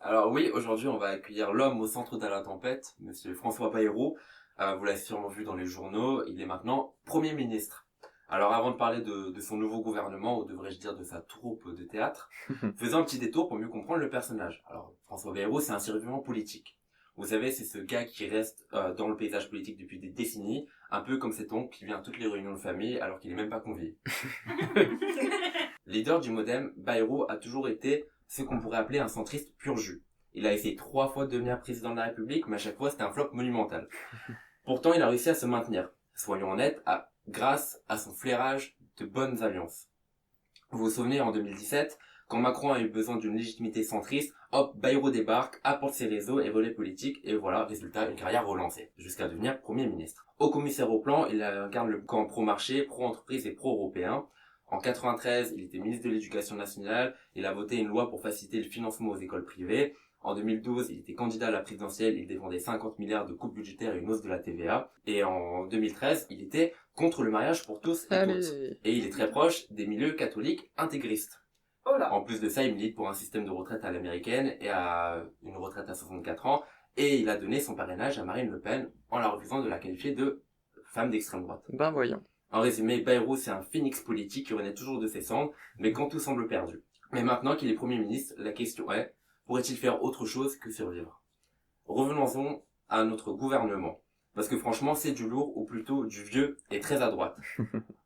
Alors oui, aujourd'hui on va accueillir l'homme au centre de la tempête, monsieur François Bayrou. Vous l'avez sûrement vu dans les journaux, il est maintenant Premier ministre. Alors avant de parler de son nouveau gouvernement, ou devrais-je dire de sa troupe de théâtre, faisons un petit détour pour mieux comprendre le personnage. Alors François Bayrou, c'est un survivant politique. Vous savez, c'est ce gars qui reste dans le paysage politique depuis des décennies, un peu comme cet oncle qui vient à toutes les réunions de famille alors qu'il est même pas convié. Leader du MoDem, Bayrou a toujours été ce qu'on pourrait appeler un centriste pur jus. Il a essayé 3 fois de devenir président de la République, mais à chaque fois c'était un flop monumental. Pourtant, il a réussi à se maintenir, soyons honnêtes, grâce à son flairage de bonnes alliances. Vous vous souvenez, en 2017, quand Macron a eu besoin d'une légitimité centriste, hop, Bayrou débarque, apporte ses réseaux et relais politiques, et voilà, résultat, une carrière relancée, jusqu'à devenir Premier ministre. Haut commissaire au plan, il incarne le camp pro-marché, pro-entreprise et pro-européen. En 93, il était ministre de l'Éducation nationale, il a voté une loi pour faciliter le financement aux écoles privées. En 2012, il était candidat à la présidentielle, il défendait 50 milliards de coupes budgétaires et une hausse de la TVA. Et en 2013, il était contre le mariage pour tous et toutes. Et il est très proche des milieux catholiques intégristes. Oh là. En plus de ça, il milite pour un système de retraite à l'américaine et à une retraite à 64 ans. Et il a donné son parrainage à Marine Le Pen en la refusant de la qualifier de femme d'extrême droite. Ben voyons. En résumé, Bayrou, c'est un phénix politique qui renaît toujours de ses cendres, mais quand tout semble perdu. Mais maintenant qu'il est Premier ministre, la question est, pourrait-il faire autre chose que survivre? Revenons-en à notre gouvernement. Parce que franchement, c'est du lourd, ou plutôt du vieux, et très à droite.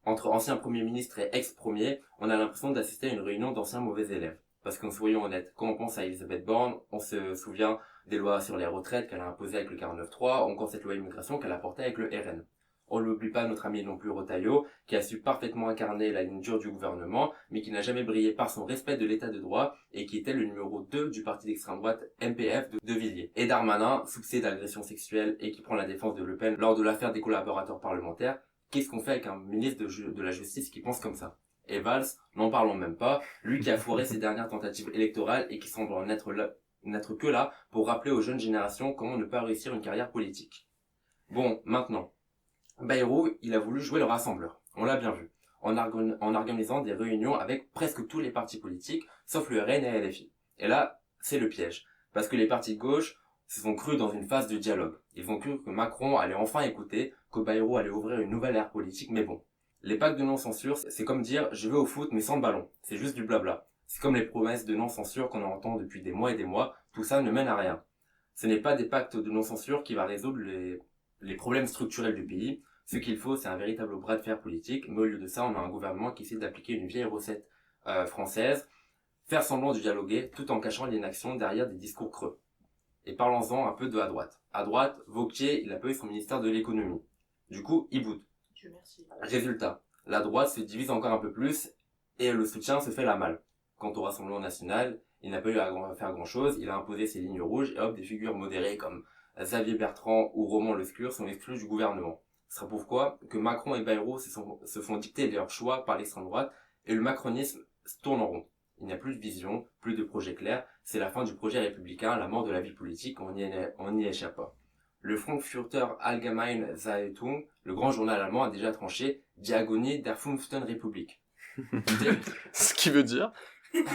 Entre ancien Premier ministre et ex-premier, on a l'impression d'assister à une réunion d'anciens mauvais élèves. Parce que soyons honnêtes, quand on pense à Elisabeth Borne, on se souvient des lois sur les retraites qu'elle a imposées avec le 49.3, ou encore cette loi immigration qu'elle a portée avec le RN. On n'oublie pas notre ami non plus Retailleau, qui a su parfaitement incarner la ligne dure du gouvernement, mais qui n'a jamais brillé par son respect de l'état de droit, et qui était le numéro 2 du parti d'extrême droite MPF de Villiers. Et Darmanin, soupçonné d'agression sexuelle et qui prend la défense de Le Pen lors de l'affaire des collaborateurs parlementaires, qu'est-ce qu'on fait avec un ministre de la Justice qui pense comme ça? Et Valls, n'en parlons même pas, lui qui a foiré ses dernières tentatives électorales et qui semble n'être que là pour rappeler aux jeunes générations comment ne pas réussir une carrière politique. Bon, maintenant, Bayrou, il a voulu jouer le rassembleur, on l'a bien vu, en organisant des réunions avec presque tous les partis politiques, sauf le RN et LFI. Et là, c'est le piège, parce que les partis de gauche se sont crus dans une phase de dialogue. Ils ont cru que Macron allait enfin écouter, que Bayrou allait ouvrir une nouvelle ère politique, mais bon. Les pactes de non-censure, c'est comme dire « je vais au foot mais sans ballon », c'est juste du blabla. C'est comme les promesses de non-censure qu'on entend depuis des mois et des mois, tout ça ne mène à rien. Ce n'est pas des pactes de non-censure qui va résoudre les problèmes structurels du pays. Ce qu'il faut, c'est un véritable bras de fer politique, mais au lieu de ça, on a un gouvernement qui essaie d'appliquer une vieille recette française, faire semblant de dialoguer, tout en cachant l'inaction derrière des discours creux. Et parlons-en un peu de à droite. À droite, Wauquiez, il a pas eu son ministère de l'économie. Du coup, il boude. Dieu merci. Résultat, la droite se divise encore un peu plus, et le soutien se fait la malle. Quant au Rassemblement National, il n'a pas eu à faire grand-chose, il a imposé ses lignes rouges, et hop, des figures modérées comme Xavier Bertrand ou Roman Lescure sont exclus du gouvernement. Ce sera pourquoi que Macron et Bayrou se font dicter leurs choix par l'extrême droite, et le macronisme se tourne en rond. Il n'y a plus de vision, plus de projet clair, c'est la fin du projet républicain, la mort de la vie politique, on n'y échappe pas. Le Frankfurter Allgemeine Zeitung, le grand journal allemand, a déjà tranché Die Agonie der Fünften Republik. Ce qui veut dire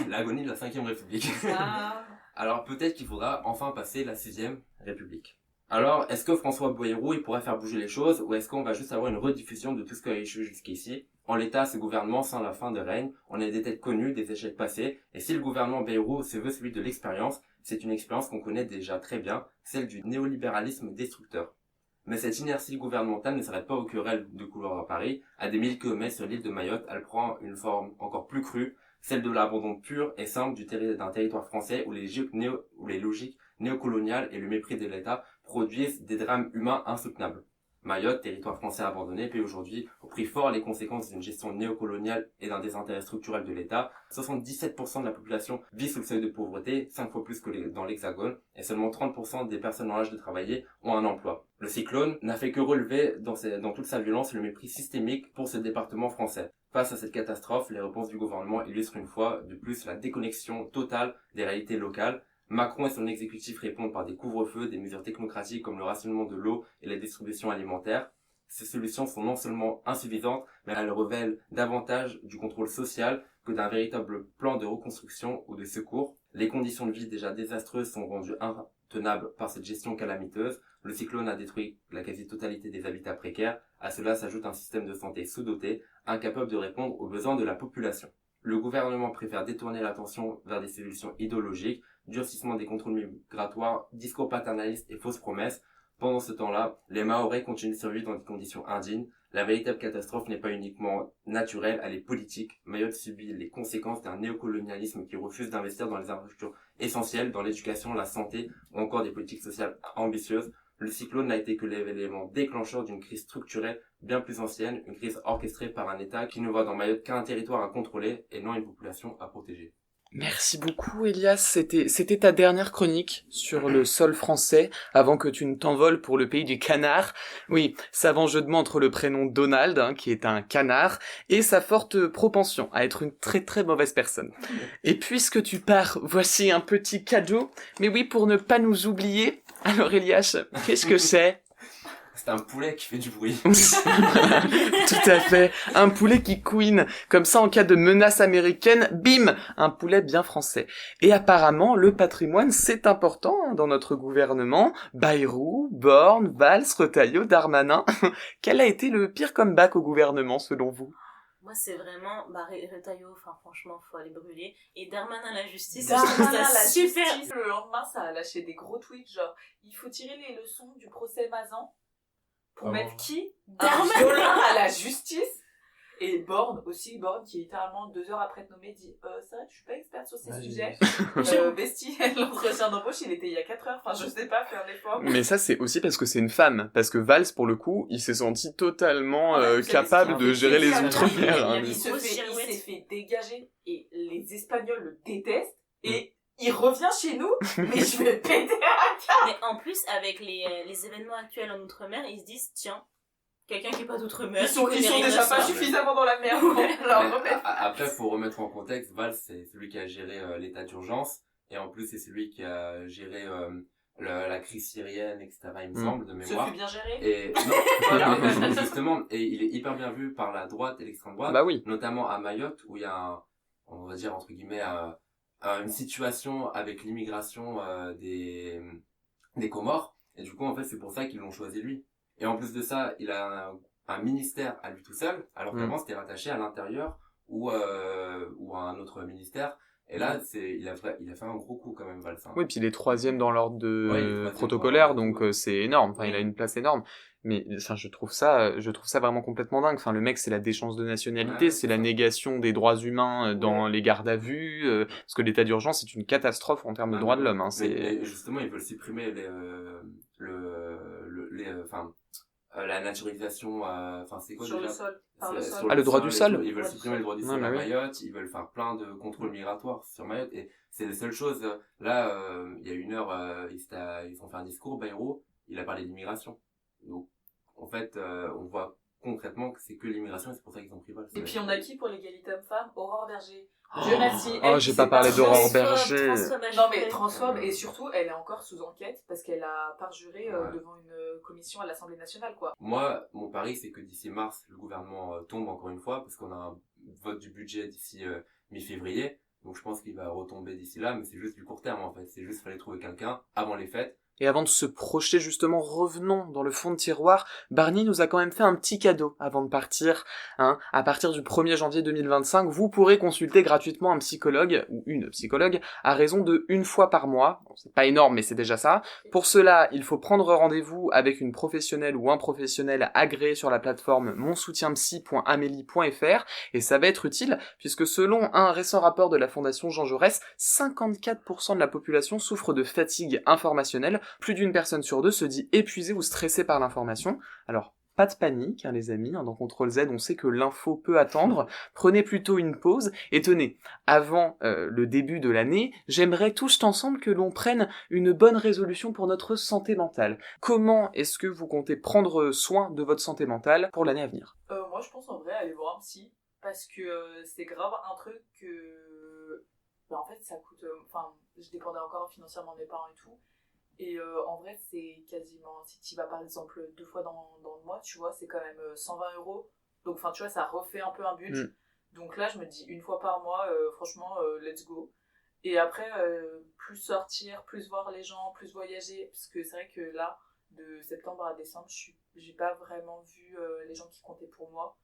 l'agonie de la 5e République. Ah. Alors peut-être qu'il faudra enfin passer la 6e République. Alors, est-ce que François Bayrou, il pourrait faire bouger les choses, ou est-ce qu'on va juste avoir une rediffusion de tout ce qui a échoué jusqu'ici? En l'état, ce gouvernement sans la fin de règne, on a des têtes connues, des échecs passés, et si le gouvernement Bayrou se veut celui de l'expérience, c'est une expérience qu'on connaît déjà très bien, celle du néolibéralisme destructeur. Mais cette inertie gouvernementale ne s'arrête pas aux querelles de couleur à Paris, à des 1000 km sur l'île de Mayotte, elle prend une forme encore plus crue, celle de l'abandon pur et simple d'un territoire français où les logiques néocoloniales et le mépris de l'État produisent des drames humains insoutenables. Mayotte, territoire français abandonné, paie aujourd'hui au prix fort les conséquences d'une gestion néocoloniale et d'un désintérêt structurel de l'État. 77% de la population vit sous le seuil de pauvreté, 5 fois plus que dans l'Hexagone, et seulement 30% des personnes en âge de travailler ont un emploi. Le cyclone n'a fait que relever dans toute sa violence le mépris systémique pour ce département français. Face à cette catastrophe, les réponses du gouvernement illustrent une fois de plus la déconnexion totale des réalités locales. Macron et son exécutif répondent par des couvre-feux, des mesures technocratiques comme le rationnement de l'eau et la distribution alimentaire. Ces solutions sont non seulement insuffisantes, mais elles révèlent davantage du contrôle social que d'un véritable plan de reconstruction ou de secours. Les conditions de vie déjà désastreuses sont rendues intenables par cette gestion calamiteuse. Le cyclone a détruit la quasi-totalité des habitats précaires. À cela s'ajoute un système de santé sous-doté, incapable de répondre aux besoins de la population. Le gouvernement préfère détourner l'attention vers des solutions idéologiques, durcissement des contrôles migratoires, discours paternalistes et fausses promesses. Pendant ce temps-là, les Mahorais continuent de survivre dans des conditions indignes. La véritable catastrophe n'est pas uniquement naturelle, elle est politique. Mayotte subit les conséquences d'un néocolonialisme qui refuse d'investir dans les infrastructures essentielles, dans l'éducation, la santé ou encore des politiques sociales ambitieuses. Le cyclone n'a été que l'élément déclencheur d'une crise structurelle bien plus ancienne, une crise orchestrée par un État qui ne voit dans Mayotte qu'un territoire à contrôler et non une population à protéger. Merci beaucoup Elias, c'était ta dernière chronique sur le sol français avant que tu ne t'envoles pour le pays du canard. Oui, savant jeu de mots entre le prénom Donald, qui est un canard, et sa forte propension à être une très très mauvaise personne. Et puisque tu pars, voici un petit cadeau, mais oui, pour ne pas nous oublier. Alors Elias, qu'est-ce que c'est ? C'est un poulet qui fait du bruit. Tout à fait. Un poulet qui couine. Comme ça, en cas de menace américaine, bim, un poulet bien français. Et apparemment, le patrimoine, c'est important dans notre gouvernement. Bayrou, Borne, Valls, Retailleau, Darmanin. Quel a été le pire comeback au gouvernement, selon vous ? Moi, c'est vraiment Retailleau, franchement, faut aller brûler. Et Darmanin, la justice, Darmanin, je trouve ça la super. justice, le lendemain, ça a lâché des gros tweets, genre, il faut tirer les leçons du procès Mazan pour mettre qui ? Un violin à la justice. Et Borne qui littéralement 2 heures après être nommé dit c'est vrai que je suis pas experte sur ces sujets. Bestie, l'entretien d'embauche il était il y a 4 heures, enfin je sais pas, fais un effort. Mais ça c'est aussi parce que c'est une femme, parce que Valls pour le coup il s'est senti totalement capable de gérer les outre-mer. Il s'est fait dégager et les Espagnols le détestent et il revient chez nous, mais je vais péter un câble. Mais en plus, avec les événements actuels en Outre-mer, ils se disent, tiens, quelqu'un qui est pas d'Outre-mer, ils sont déjà pas suffisamment dans la merde. Après, faut remettre en contexte, Valls, c'est celui qui a géré l'état d'urgence, et en plus, c'est celui qui a géré la crise syrienne, etc., il me semble, de mémoire. Ce fut bien géré. Et, non, voilà, justement, et il est hyper bien vu par la droite et l'extrême droite, bah oui. Notamment à Mayotte, où il y a on va dire, entre guillemets, une situation avec l'immigration des Comores, et du coup en fait c'est pour ça qu'ils l'ont choisi lui. Et en plus de ça, il a un ministère à lui tout seul, alors qu'avant c'était rattaché à l'intérieur ou à un autre ministère. Et là, il a fait un gros coup quand même, Valls. Oui, puis il est 3e dans l'ordre protocolaire, donc c'est énorme. Enfin, il a une place énorme. Mais enfin, je trouve ça vraiment complètement dingue. Enfin, le mec, c'est la déchéance de nationalité, c'est la négation des droits humains dans les gardes à vue, parce que l'état d'urgence c'est une catastrophe en termes de droits de l'homme. Mais justement, ils veulent supprimer la naturalisation, c'est quoi sur déjà le sol. Le droit du sol. Ils veulent supprimer le droit du sol à Mayotte, ils veulent faire plein de contrôles migratoires sur Mayotte, et c'est les seules choses. Là, il y a 1 heure, ils ont fait un discours, Bayrou, il a parlé d'immigration. Donc, en fait, on voit concrètement que c'est que l'immigration, et c'est pour ça qu'ils ont pris Valls. Et puis on a qui pour l'égalité homme-femme ? Aurore Berger. J'ai pas parlé d'Aurore Berger. Non mais transphobe, et surtout elle est encore sous enquête parce qu'elle a parjuré devant une commission à l'Assemblée nationale, quoi. Moi, mon pari c'est que d'ici mars, le gouvernement tombe encore une fois parce qu'on a un vote du budget d'ici mi-février. Donc je pense qu'il va retomber d'ici là, mais c'est juste du court terme en fait. C'est juste fallait trouver quelqu'un avant les fêtes. Et avant de se projeter justement, revenons dans le fond de tiroir. Barney nous a quand même fait un petit cadeau avant de partir. À partir du 1er janvier 2025, vous pourrez consulter gratuitement un psychologue, ou une psychologue, à raison de 1 fois par mois. Bon, c'est pas énorme, mais c'est déjà ça. Pour cela, il faut prendre rendez-vous avec une professionnelle ou un professionnel agréé sur la plateforme monsoutienpsy.amelie.fr, et ça va être utile, puisque selon un récent rapport de la Fondation Jean Jaurès, 54% de la population souffre de fatigue informationnelle. Plus d'1 personne sur 2 se dit épuisée ou stressée par l'information. Alors, pas de panique, les amis, dans Contrôle Z, on sait que l'info peut attendre. Prenez plutôt une pause. Et tenez, avant le début de l'année, j'aimerais tous ensemble que l'on prenne une bonne résolution pour notre santé mentale. Comment est-ce que vous comptez prendre soin de votre santé mentale pour l'année à venir ? Moi, je pense en vrai aller voir un psy, parce que c'est grave un truc que bah en fait ça coûte, enfin je dépendais encore financièrement de mes parents et tout, et en vrai c'est quasiment, si tu vas par exemple 2 fois dans le mois, tu vois, c'est quand même 120 €, donc enfin tu vois, ça refait un peu un budget. Donc là je me dis 1 fois par mois, franchement let's go. Et après plus sortir, plus voir les gens, plus voyager, parce que c'est vrai que là de septembre à décembre j'ai pas vraiment vu les gens qui comptaient pour moi.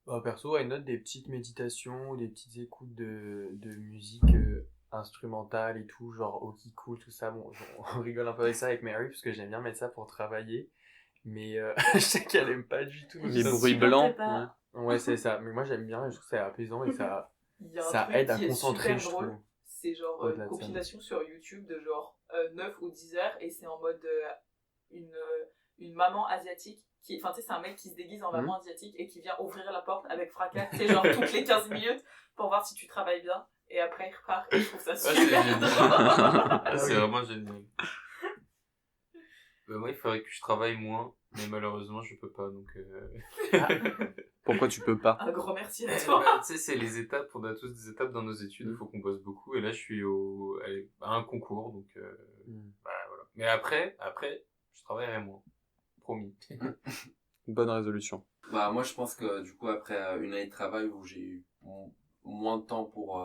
Bah, perso, why not des petites méditations, des petites écoutes de musique instrumentale et tout, genre Oki Cool, tout ça. Bon, on rigole un peu avec ça avec Mary, parce que j'aime bien mettre ça pour travailler. Mais je sais qu'elle aime pas du tout. Les Ça, bruits Je blancs. supporte pas. Ouais, c'est ça. Mais moi j'aime bien, je trouve que c'est apaisant et ça, Il y a un ça truc aide à qui est concentrer, super je drôle. trouve. C'est genre Au-delà une de ça. compilation sur YouTube de genre 9 ou 10 heures, et c'est en mode une maman asiatique qui, enfin tu sais, c'est un mec qui se déguise en maman asiatique et qui vient ouvrir la porte avec fracas, tu sais, genre toutes les 15 minutes pour voir si tu travailles bien, et après il repart, et je trouve ça c'est super génial. drôle. C'est vraiment génial. Moi, il faudrait que je travaille moins, mais malheureusement, je peux pas, donc... Pourquoi tu peux pas? Un gros merci à Tu toi. sais, c'est les étapes, on a tous des étapes dans nos études, il faut qu'on bosse beaucoup, et là, je suis à un concours, donc... bah, voilà. Mais après, je travaillerai moins. Promis. Bonne résolution. Bah moi je pense que du coup après une année de travail où j'ai eu moins de temps pour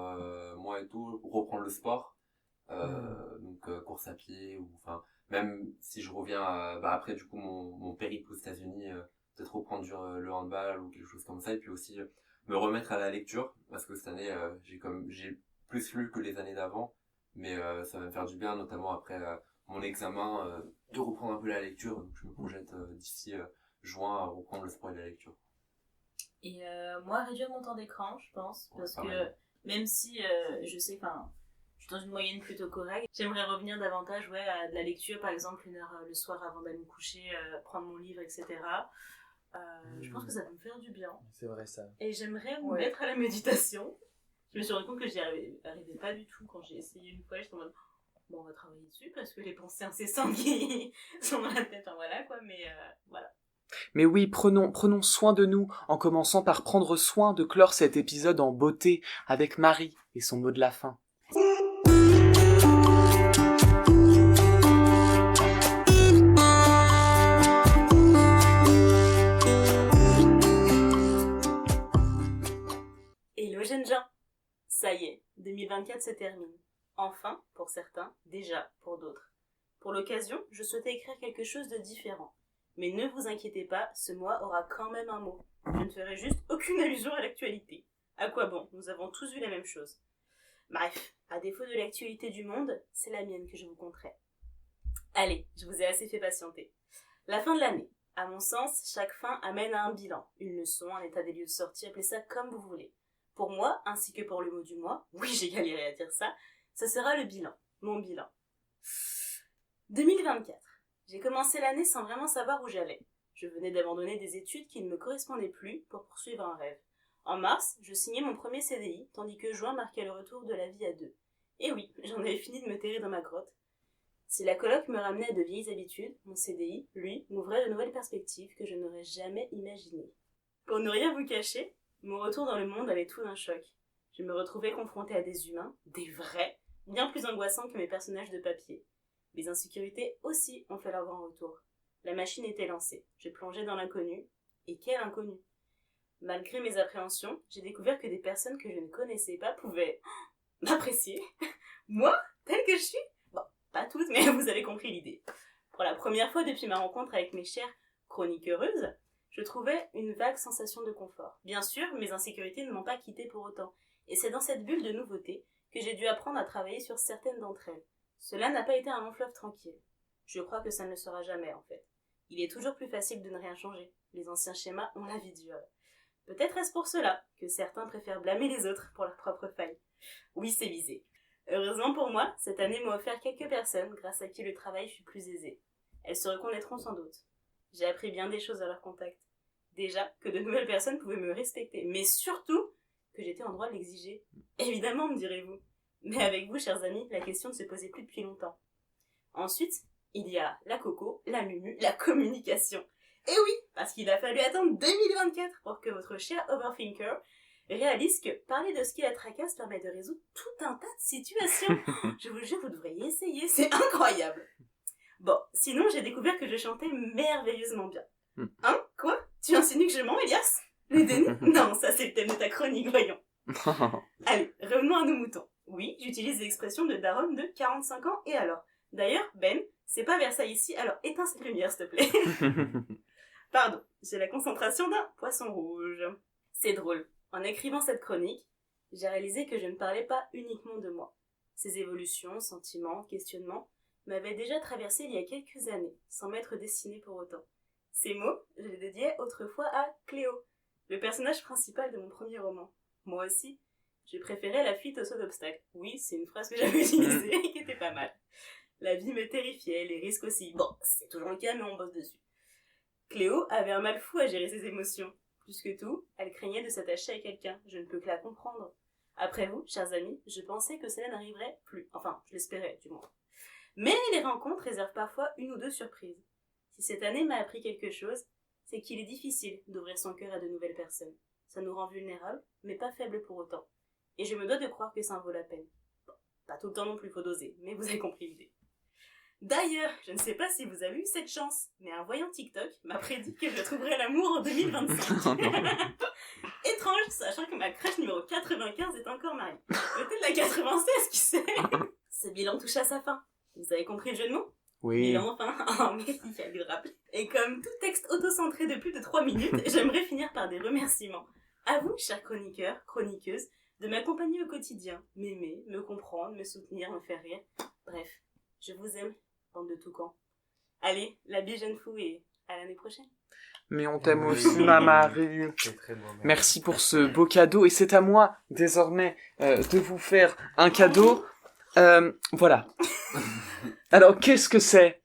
moi et tout, pour reprendre le sport, donc course à pied, ou enfin même si je reviens après du coup mon périple aux États-Unis, peut-être reprendre le handball ou quelque chose comme ça, et puis aussi me remettre à la lecture, parce que cette année j'ai plus lu que les années d'avant, mais ça va me faire du bien, notamment après mon examen, de reprendre un peu la lecture. Donc je me projette d'ici juin à reprendre le sport et la lecture. Et moi, réduire mon temps d'écran, je pense, Ouais, parce pas que mal. même si je sais, enfin, je suis dans une moyenne plutôt correcte, j'aimerais revenir davantage à de la lecture, par exemple 1 heure le soir avant d'aller me coucher, prendre mon livre, etc. Je pense que ça peut me faire du bien. C'est vrai ça. Et j'aimerais me Ouais. mettre à la méditation. Je me suis rendu compte que j'y arrivais pas du tout quand j'ai essayé une fois. J'étais en mode, bon, on va travailler dessus parce que les pensées incessantes qui sont dans la tête, enfin voilà quoi, mais voilà. Mais oui, prenons soin de nous, en commençant par prendre soin de clore cet épisode en beauté avec Marie et son mot de la fin. Hello jeunes gens. Ça y est, 2024 se termine. Enfin, pour certains, déjà pour d'autres. Pour l'occasion, je souhaitais écrire quelque chose de différent. Mais ne vous inquiétez pas, ce mois aura quand même un mot. Je ne ferai juste aucune allusion à l'actualité. À quoi bon, nous avons tous vu la même chose. Bref, à défaut de l'actualité du monde, c'est la mienne que je vous conterai. Allez, je vous ai assez fait patienter. La fin de l'année. À mon sens, chaque fin amène à un bilan, une leçon, un état des lieux de sortie, appelez ça comme vous voulez. Pour moi, ainsi que pour le mot du mois, oui j'ai galéré à dire ça, ça sera le bilan, mon bilan. 2024. J'ai commencé l'année sans vraiment savoir où j'allais. Je venais d'abandonner des études qui ne me correspondaient plus pour poursuivre un rêve. En mars, je signais mon premier CDI, tandis que juin marquait le retour de la vie à deux. Et oui, j'en avais fini de me terrer dans ma grotte. Si la coloc me ramenait à de vieilles habitudes, mon CDI, lui, m'ouvrait de nouvelles perspectives que je n'aurais jamais imaginées. Pour ne rien vous cacher, mon retour dans le monde avait tout d'un choc. Je me retrouvais confrontée à des humains, des vrais, bien plus angoissants que mes personnages de papier. Les insécurités aussi ont fait leur grand retour. La machine était lancée, je plongeais dans l'inconnu, et quel inconnu! Malgré mes appréhensions, j'ai découvert que des personnes que je ne connaissais pas pouvaient m'apprécier. Moi, telle que je suis? Bon, pas toutes, mais vous avez compris l'idée. Pour la première fois depuis ma rencontre avec mes chères chroniques heureuses, je trouvais une vague sensation de confort. Bien sûr, mes insécurités ne m'ont pas quittée pour autant, et c'est dans cette bulle de nouveauté que j'ai dû apprendre à travailler sur certaines d'entre elles. Cela n'a pas été un long fleuve tranquille. Je crois que ça ne le sera jamais, en fait. Il est toujours plus facile de ne rien changer. Les anciens schémas ont la vie dure. Peut-être est-ce pour cela que certains préfèrent blâmer les autres pour leurs propres failles. Oui, c'est visé. Heureusement pour moi, cette année m'a offert quelques personnes grâce à qui le travail fut plus aisé. Elles se reconnaîtront sans doute. J'ai appris bien des choses à leur contact. Déjà, que de nouvelles personnes pouvaient me respecter, mais surtout que j'étais en droit de l'exiger. Évidemment, me direz-vous. Mais avec vous, chers amis, la question ne se posait plus depuis longtemps. Ensuite, il y a la coco, la mumu, la communication. Et oui, parce qu'il a fallu attendre 2024 pour que votre cher overthinker réalise que parler de ce qui la tracasse permet de résoudre tout un tas de situations. Je vous jure, vous devriez essayer, c'est incroyable. Bon, sinon j'ai découvert que je chantais merveilleusement bien. Hein? Quoi? Tu insinues que je mens, Elias? Le déni? Non, ça c'est le thème de ta chronique, voyons. Allez, revenons à nos moutons. Oui, j'utilise l'expression de daronne de 45 ans, et alors? D'ailleurs, Ben, c'est pas Versailles ici, alors éteins cette lumière, s'il te plaît. Pardon, j'ai la concentration d'un poisson rouge. C'est drôle. En écrivant cette chronique, j'ai réalisé que je ne parlais pas uniquement de moi. Ces évolutions, sentiments, questionnements m'avaient déjà traversé il y a quelques années, sans m'être destinée pour autant. Ces mots, je les dédiais autrefois à Cléo, le personnage principal de mon premier roman. Moi aussi, j'ai préféré la fuite au saut d'obstacles. Oui, c'est une phrase que j'avais utilisée et qui était pas mal. La vie me terrifiait, les risques aussi. Bon, c'est toujours le cas, mais on bosse dessus. Cléo avait un mal fou à gérer ses émotions. Plus que tout, elle craignait de s'attacher à quelqu'un. Je ne peux que la comprendre. Après vous, chers amis, je pensais que cela n'arriverait plus. Enfin, je l'espérais, du moins. Mais les rencontres réservent parfois une ou deux surprises. Si cette année m'a appris quelque chose, c'est qu'il est difficile d'ouvrir son cœur à de nouvelles personnes. Ça nous rend vulnérables, mais pas faibles pour autant. Et je me dois de croire que ça en vaut la peine. Bon, pas tout le temps non plus, faut doser, mais vous avez compris l'idée. D'ailleurs, je ne sais pas si vous avez eu cette chance, mais un voyant TikTok m'a prédit que je trouverais l'amour en 2025. Étrange, sachant que ma crush numéro 95 est encore mariée. Peut-être la 96, qui sait. Ce bilan touche à sa fin. Vous avez compris le jeu de mots? Oui. Bilan, enfin, oh mais il fallait le rappeler. Et comme tout texte auto-centré de plus de 3 minutes, j'aimerais finir par des remerciements. À vous, chers chroniqueurs, chroniqueuses, de m'accompagner au quotidien, m'aimer, me comprendre, me soutenir, me faire rire. Bref, je vous aime, bande de toucans. Allez, la bise jeune fou et à l'année prochaine. Mais on t'aime aussi, ma Marie. C'est très beau. Merci pour ce beau cadeau, et c'est à moi, désormais, de vous faire un cadeau. Voilà. Alors, qu'est-ce que c'est?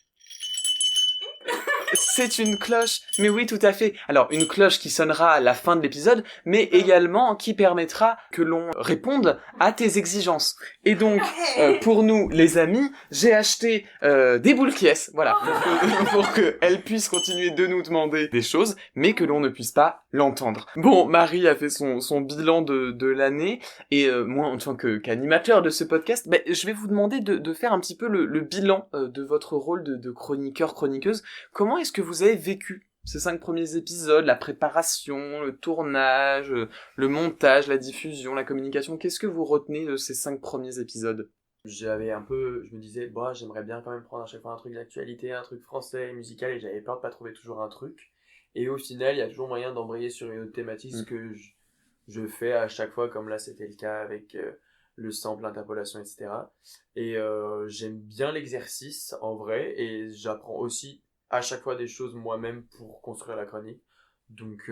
C'est une cloche, mais oui, tout à fait. Alors, une cloche qui sonnera à la fin de l'épisode, mais également qui permettra que l'on réponde à tes exigences. Et donc, pour nous, les amis, j'ai acheté des boules qui est, voilà, pour que elle puisse continuer de nous demander des choses, mais que l'on ne puisse pas l'entendre. Bon, Marie a fait son bilan de l'année, et moi, en tant qu'animateur de ce podcast, je vais vous demander de faire un petit peu le bilan de votre rôle de chroniqueur-chroniqueuse. Comment est-ce que vous avez vécu ces 5 premiers épisodes, la préparation, le tournage, le montage, la diffusion, la communication? Qu'est-ce que vous retenez de ces 5 premiers épisodes? Je me disais, j'aimerais bien quand même prendre à chaque fois un truc d'actualité, un truc français, musical, et j'avais peur de pas trouver toujours un truc. Et au final, il y a toujours moyen d'embrayer sur une autre thématique, ce que je fais à chaque fois, comme là c'était le cas avec le sample, l'interpolation, etc. Et j'aime bien l'exercice, en vrai, et j'apprends aussi à chaque fois des choses moi-même pour construire la chronique. Donc,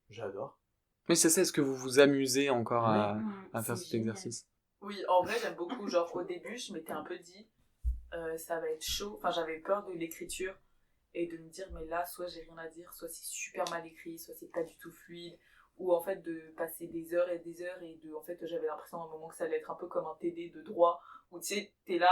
j'adore. Mais c'est ça, est-ce que vous vous amusez encore à faire cet exercice? Oui, en vrai, j'aime beaucoup. Genre, au début, je m'étais un peu dit, ça va être chaud. Enfin, j'avais peur de l'écriture et de me dire, mais là, soit j'ai rien à dire, soit c'est super mal écrit, soit c'est pas du tout fluide. Ou en fait, de passer des heures et en fait, j'avais l'impression à un moment que ça allait être un peu comme un TD de droit, où tu sais, t'es là,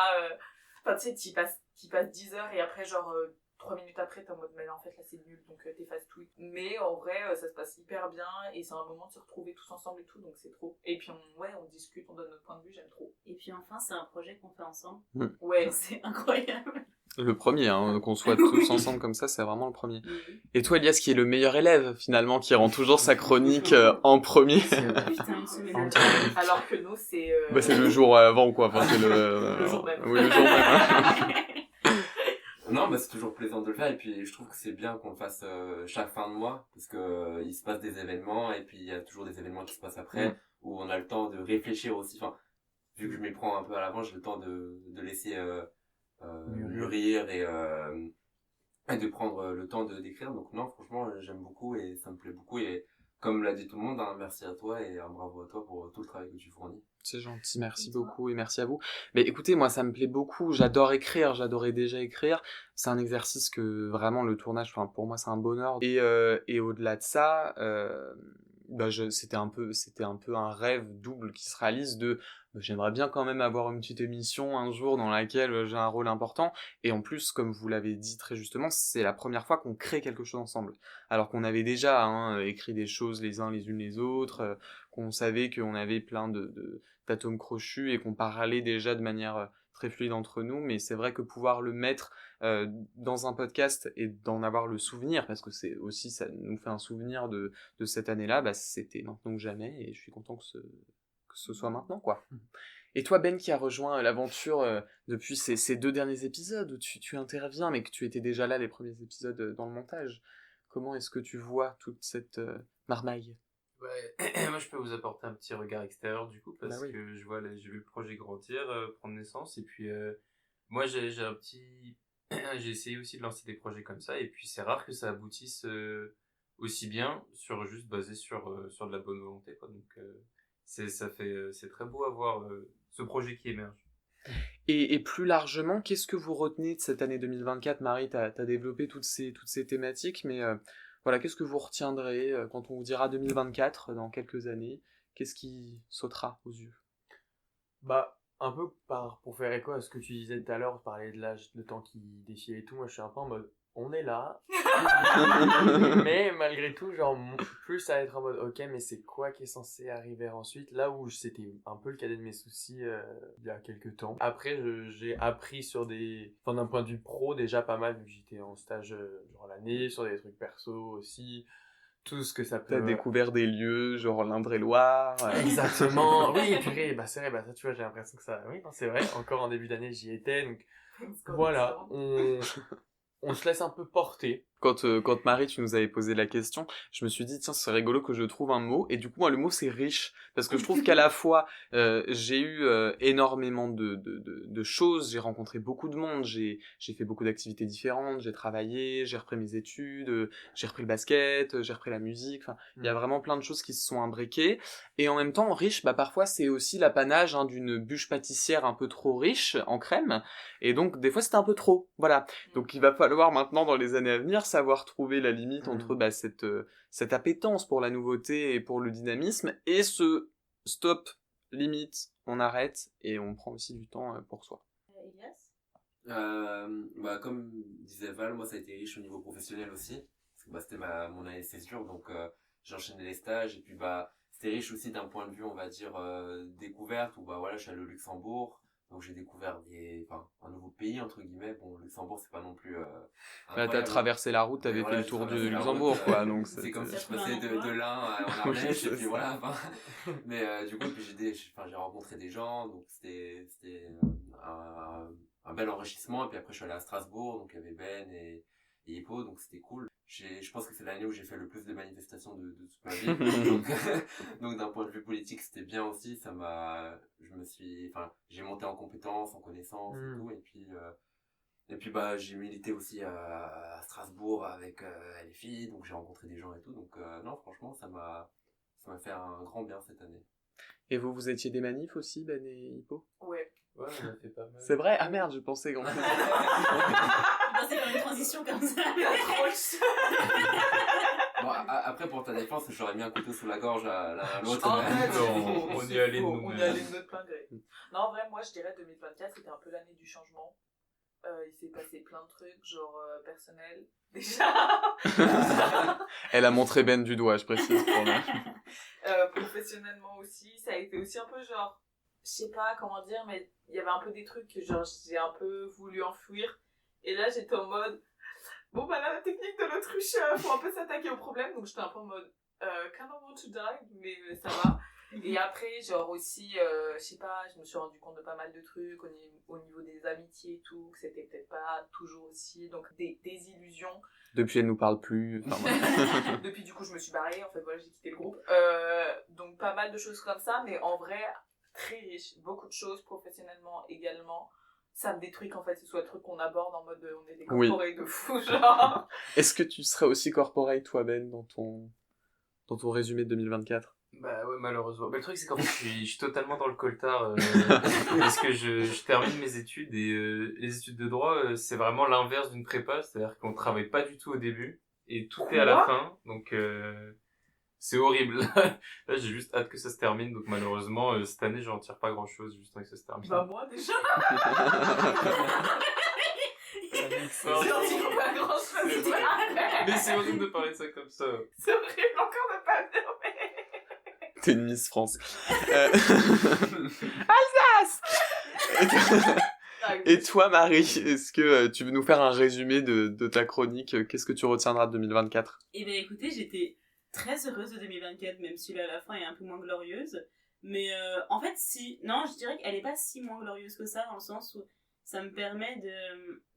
enfin, tu sais, t'y passes 10 heures et après, genre, 3 minutes après, t'es en mode, mais là, en fait, là, c'est nul, donc t'effaces tout. Mais en vrai, ça se passe hyper bien, et c'est un moment de se retrouver tous ensemble et tout, donc c'est trop. Et puis, on discute, on donne notre point de vue, j'aime trop. Et puis enfin, c'est un projet qu'on fait ensemble. Ouais, C'est incroyable. Le premier, qu'on soit tous ensemble comme ça, c'est vraiment le premier. Et toi, Elias, qui est le meilleur élève, finalement, qui rend toujours sa chronique en premier. Putain, une semaine après. Alors que nous, c'est... C'est le jour avant, quoi. Enfin, c'est le jour même. Oui, le jour même. Non, c'est toujours plaisant de le faire, et puis je trouve que c'est bien qu'on le fasse chaque fin de mois, parce que il se passe des événements, et puis il y a toujours des événements qui se passent après, où on a le temps de réfléchir aussi. Enfin, vu que je m'y prends un peu à l'avance, j'ai le temps de laisser mûrir et de prendre le temps d'écrire. Donc non, franchement, j'aime beaucoup et ça me plaît beaucoup, et comme l'a dit tout le monde, merci à toi et un bravo à toi pour tout le travail que tu fournis. C'est gentil, merci beaucoup et merci à vous. Mais écoutez, moi ça me plaît beaucoup, j'adore écrire, j'adorais déjà écrire. C'est un exercice que vraiment le tournage, pour moi c'est un bonheur. Et au-delà de ça, c'était un peu un rêve double qui se réalise de j'aimerais bien quand même avoir une petite émission un jour dans laquelle j'ai un rôle important, et en plus, comme vous l'avez dit très justement, c'est la première fois qu'on crée quelque chose ensemble, alors qu'on avait déjà écrit des choses les uns les unes les autres, qu'on savait qu'on avait plein d'atomes crochus et qu'on parlait déjà de manière très fluide entre nous, mais c'est vrai que pouvoir le mettre dans un podcast et d'en avoir le souvenir, parce que c'est aussi, ça nous fait un souvenir de cette année-là, c'était maintenant que jamais, et je suis content que ce soit maintenant, quoi. Et toi, Ben, qui a rejoint l'aventure depuis ces 2 derniers épisodes, où tu interviens, mais que tu étais déjà là les premiers épisodes dans le montage, comment est-ce que tu vois toute cette marmaille? Ouais, moi je peux vous apporter un petit regard extérieur du coup, parce oui. que j'ai vu le projet grandir, prendre naissance, et puis moi j'ai j'ai essayé aussi de lancer des projets comme ça, et puis c'est rare que ça aboutisse aussi bien basé sur de la bonne volonté, quoi. Donc c'est très beau à voir ce projet qui émerge. Et plus largement, qu'est-ce que vous retenez de cette année 2024? Marie, t'as développé toutes ces thématiques, mais voilà, qu'est-ce que vous retiendrez quand on vous dira 2024 dans quelques années? Qu'est-ce qui sautera aux yeux? Un peu pour faire écho à ce que tu disais tout à l'heure, parler de l'âge, le temps qui défile et tout, moi je suis un peu en mode, on est là, mais malgré tout, genre, plus à être en mode, ok, mais c'est quoi qui est censé arriver ensuite, là où c'était un peu le cadet de mes soucis il y a quelques temps. Après, j'ai appris d'un point de vue pro, déjà pas mal, vu que j'étais en stage durant l'année, sur des trucs perso aussi, tout ce que ça peut... T'as découvert des lieux, genre l'Indre-et-Loire. Exactement, oui, purée, c'est vrai, ça tu vois, j'ai l'impression que ça... Oui, non, c'est vrai, encore en début d'année, j'y étais, donc voilà, on se laisse un peu porter. Quand Marie, tu nous avais posé la question, je me suis dit, tiens, c'est rigolo que je trouve un mot, et du coup, moi, le mot, c'est riche, parce que je trouve qu'à la fois, j'ai eu énormément de choses, j'ai rencontré beaucoup de monde, j'ai fait beaucoup d'activités différentes, j'ai travaillé, j'ai repris mes études, j'ai repris le basket, j'ai repris la musique, enfin, il y a vraiment plein de choses qui se sont imbriquées, et en même temps, riche, parfois, c'est aussi l'apanage d'une bûche pâtissière un peu trop riche en crème, et donc, des fois, c'était un peu trop, voilà. Donc, il va falloir maintenant, dans les années à venir, savoir trouver la limite entre cette appétence pour la nouveauté et pour le dynamisme, et ce stop, limite, on arrête, et on prend aussi du temps pour soi. Elias? Comme disait Val, moi ça a été riche au niveau professionnel aussi, parce que c'était mon année de césure, donc j'ai enchaîné les stages, et puis c'était riche aussi d'un point de vue, on va dire, découverte, où je suis allé au Luxembourg. Donc j'ai découvert un nouveau pays, entre guillemets. Bon, le Luxembourg, c'est pas non plus... t'as traversé la route, t'avais fait le tour du Luxembourg, quoi. Donc c'est comme si je passais de l'un en Ardèche, et puis voilà. Mais du coup, j'ai rencontré des gens, donc c'était un bel enrichissement. Et puis après, je suis allé à Strasbourg, donc il y avait Ben et Hippo, donc c'était cool. Je pense que c'est l'année où j'ai fait le plus de manifestations de toute ma vie. donc d'un point de vue politique, c'était bien aussi. J'ai monté en compétences, en connaissances et tout. Et puis j'ai milité aussi à Strasbourg avec les filles, donc j'ai rencontré des gens et tout. Donc non, franchement, ça m'a fait un grand bien cette année. Et vous étiez des manifs aussi, Ben et Hippo? Ouais. Ouais, on a fait pas mal. C'est vrai? Ah merde, je pensais qu'on... Je pensais faire une transition comme ça. Bon, après, pour ta défense, j'aurais mis un couteau sous la gorge à l'autre. On y allait de nous-mêmes. On y allait de notre plein gré. Non, en vrai, moi, je dirais 2024, c'était un peu l'année du changement. Il s'est passé plein de trucs, genre personnel. Déjà. Elle a montré Ben du doigt, je précise. Professionnellement aussi, ça a été aussi un peu genre, je sais pas comment dire, mais il y avait un peu des trucs que genre j'ai un peu voulu enfuir. Et là, j'étais en mode, bon bah là, la technique de l'autruche, faut un peu s'attaquer au problème. Donc j'étais un peu en mode, kind of want to die, mais ça va. Et après, genre aussi, je sais pas, je me suis rendu compte de pas mal de trucs au niveau des amitiés et tout, que c'était peut-être pas toujours aussi, donc des illusions. Depuis, elle nous parle plus. Depuis, du coup, je me suis barrée, en fait, voilà, j'ai quitté le groupe. Donc pas mal de choses comme ça, mais en vrai, très riche, beaucoup de choses, professionnellement également. Ça me détruit qu'en fait, ce soit le truc qu'on aborde en mode, on est des corporés de fou, genre. Est-ce que tu serais aussi corporate, toi, Ben, dans ton résumé de 2024? Bah ouais, malheureusement. Mais le truc, c'est qu'en fait, je suis totalement dans le coltard parce que je termine mes études, et les études de droit, c'est vraiment l'inverse d'une prépa, c'est-à-dire qu'on travaille pas du tout au début et tout est à la fin. Donc c'est horrible. Là, j'ai juste hâte que ça se termine, donc malheureusement, cette année, j'en tire pas grand-chose, juste que ça se termine. Bah moi déjà. Non. J'en tire pas grand chose. Mais c'est horrible de parler de ça comme ça. C'est horrible encore de pas le nommer. T'es une Miss France. Alsace. Et toi, Marie, est-ce que tu veux nous faire un résumé de ta chronique? Qu'est-ce que tu retiendras de 2024? Eh bien écoutez, j'étais très heureuse de 2024, même si là, la fin est un peu moins glorieuse. Mais en fait, non, je dirais qu'elle est pas si moins glorieuse que ça, dans le sens où ça me permet de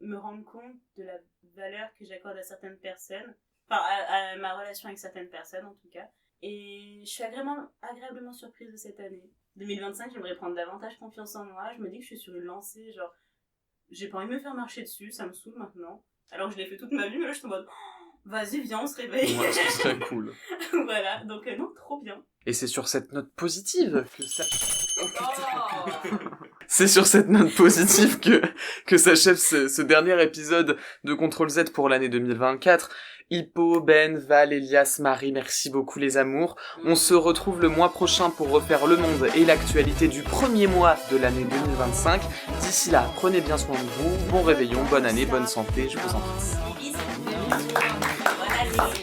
me rendre compte de la valeur que j'accorde à certaines personnes, enfin à ma relation avec certaines personnes en tout cas. Et je suis agréablement surprise de cette année. 2025, j'aimerais prendre davantage confiance en moi. Je me dis que je suis sur une lancée, genre, j'ai pas envie de me faire marcher dessus, ça me saoule maintenant. Alors que je l'ai fait toute ma vie, mais là je suis en mode, vas-y, viens, on se réveille. Ouais, ce serait cool. Voilà, donc non, trop bien. Et c'est sur cette note positive que ça... Oh. C'est sur cette note positive que s'achève ce dernier épisode de Contrôle Z pour l'année 2024. Hippo, Ben, Val, Elias, Marie, merci beaucoup les amours. On se retrouve le mois prochain pour refaire le monde et l'actualité du premier mois de l'année 2025. D'ici là, prenez bien soin de vous, bon réveillon, bonne année, bonne santé, je vous embrasse. Bisous. Bonne année.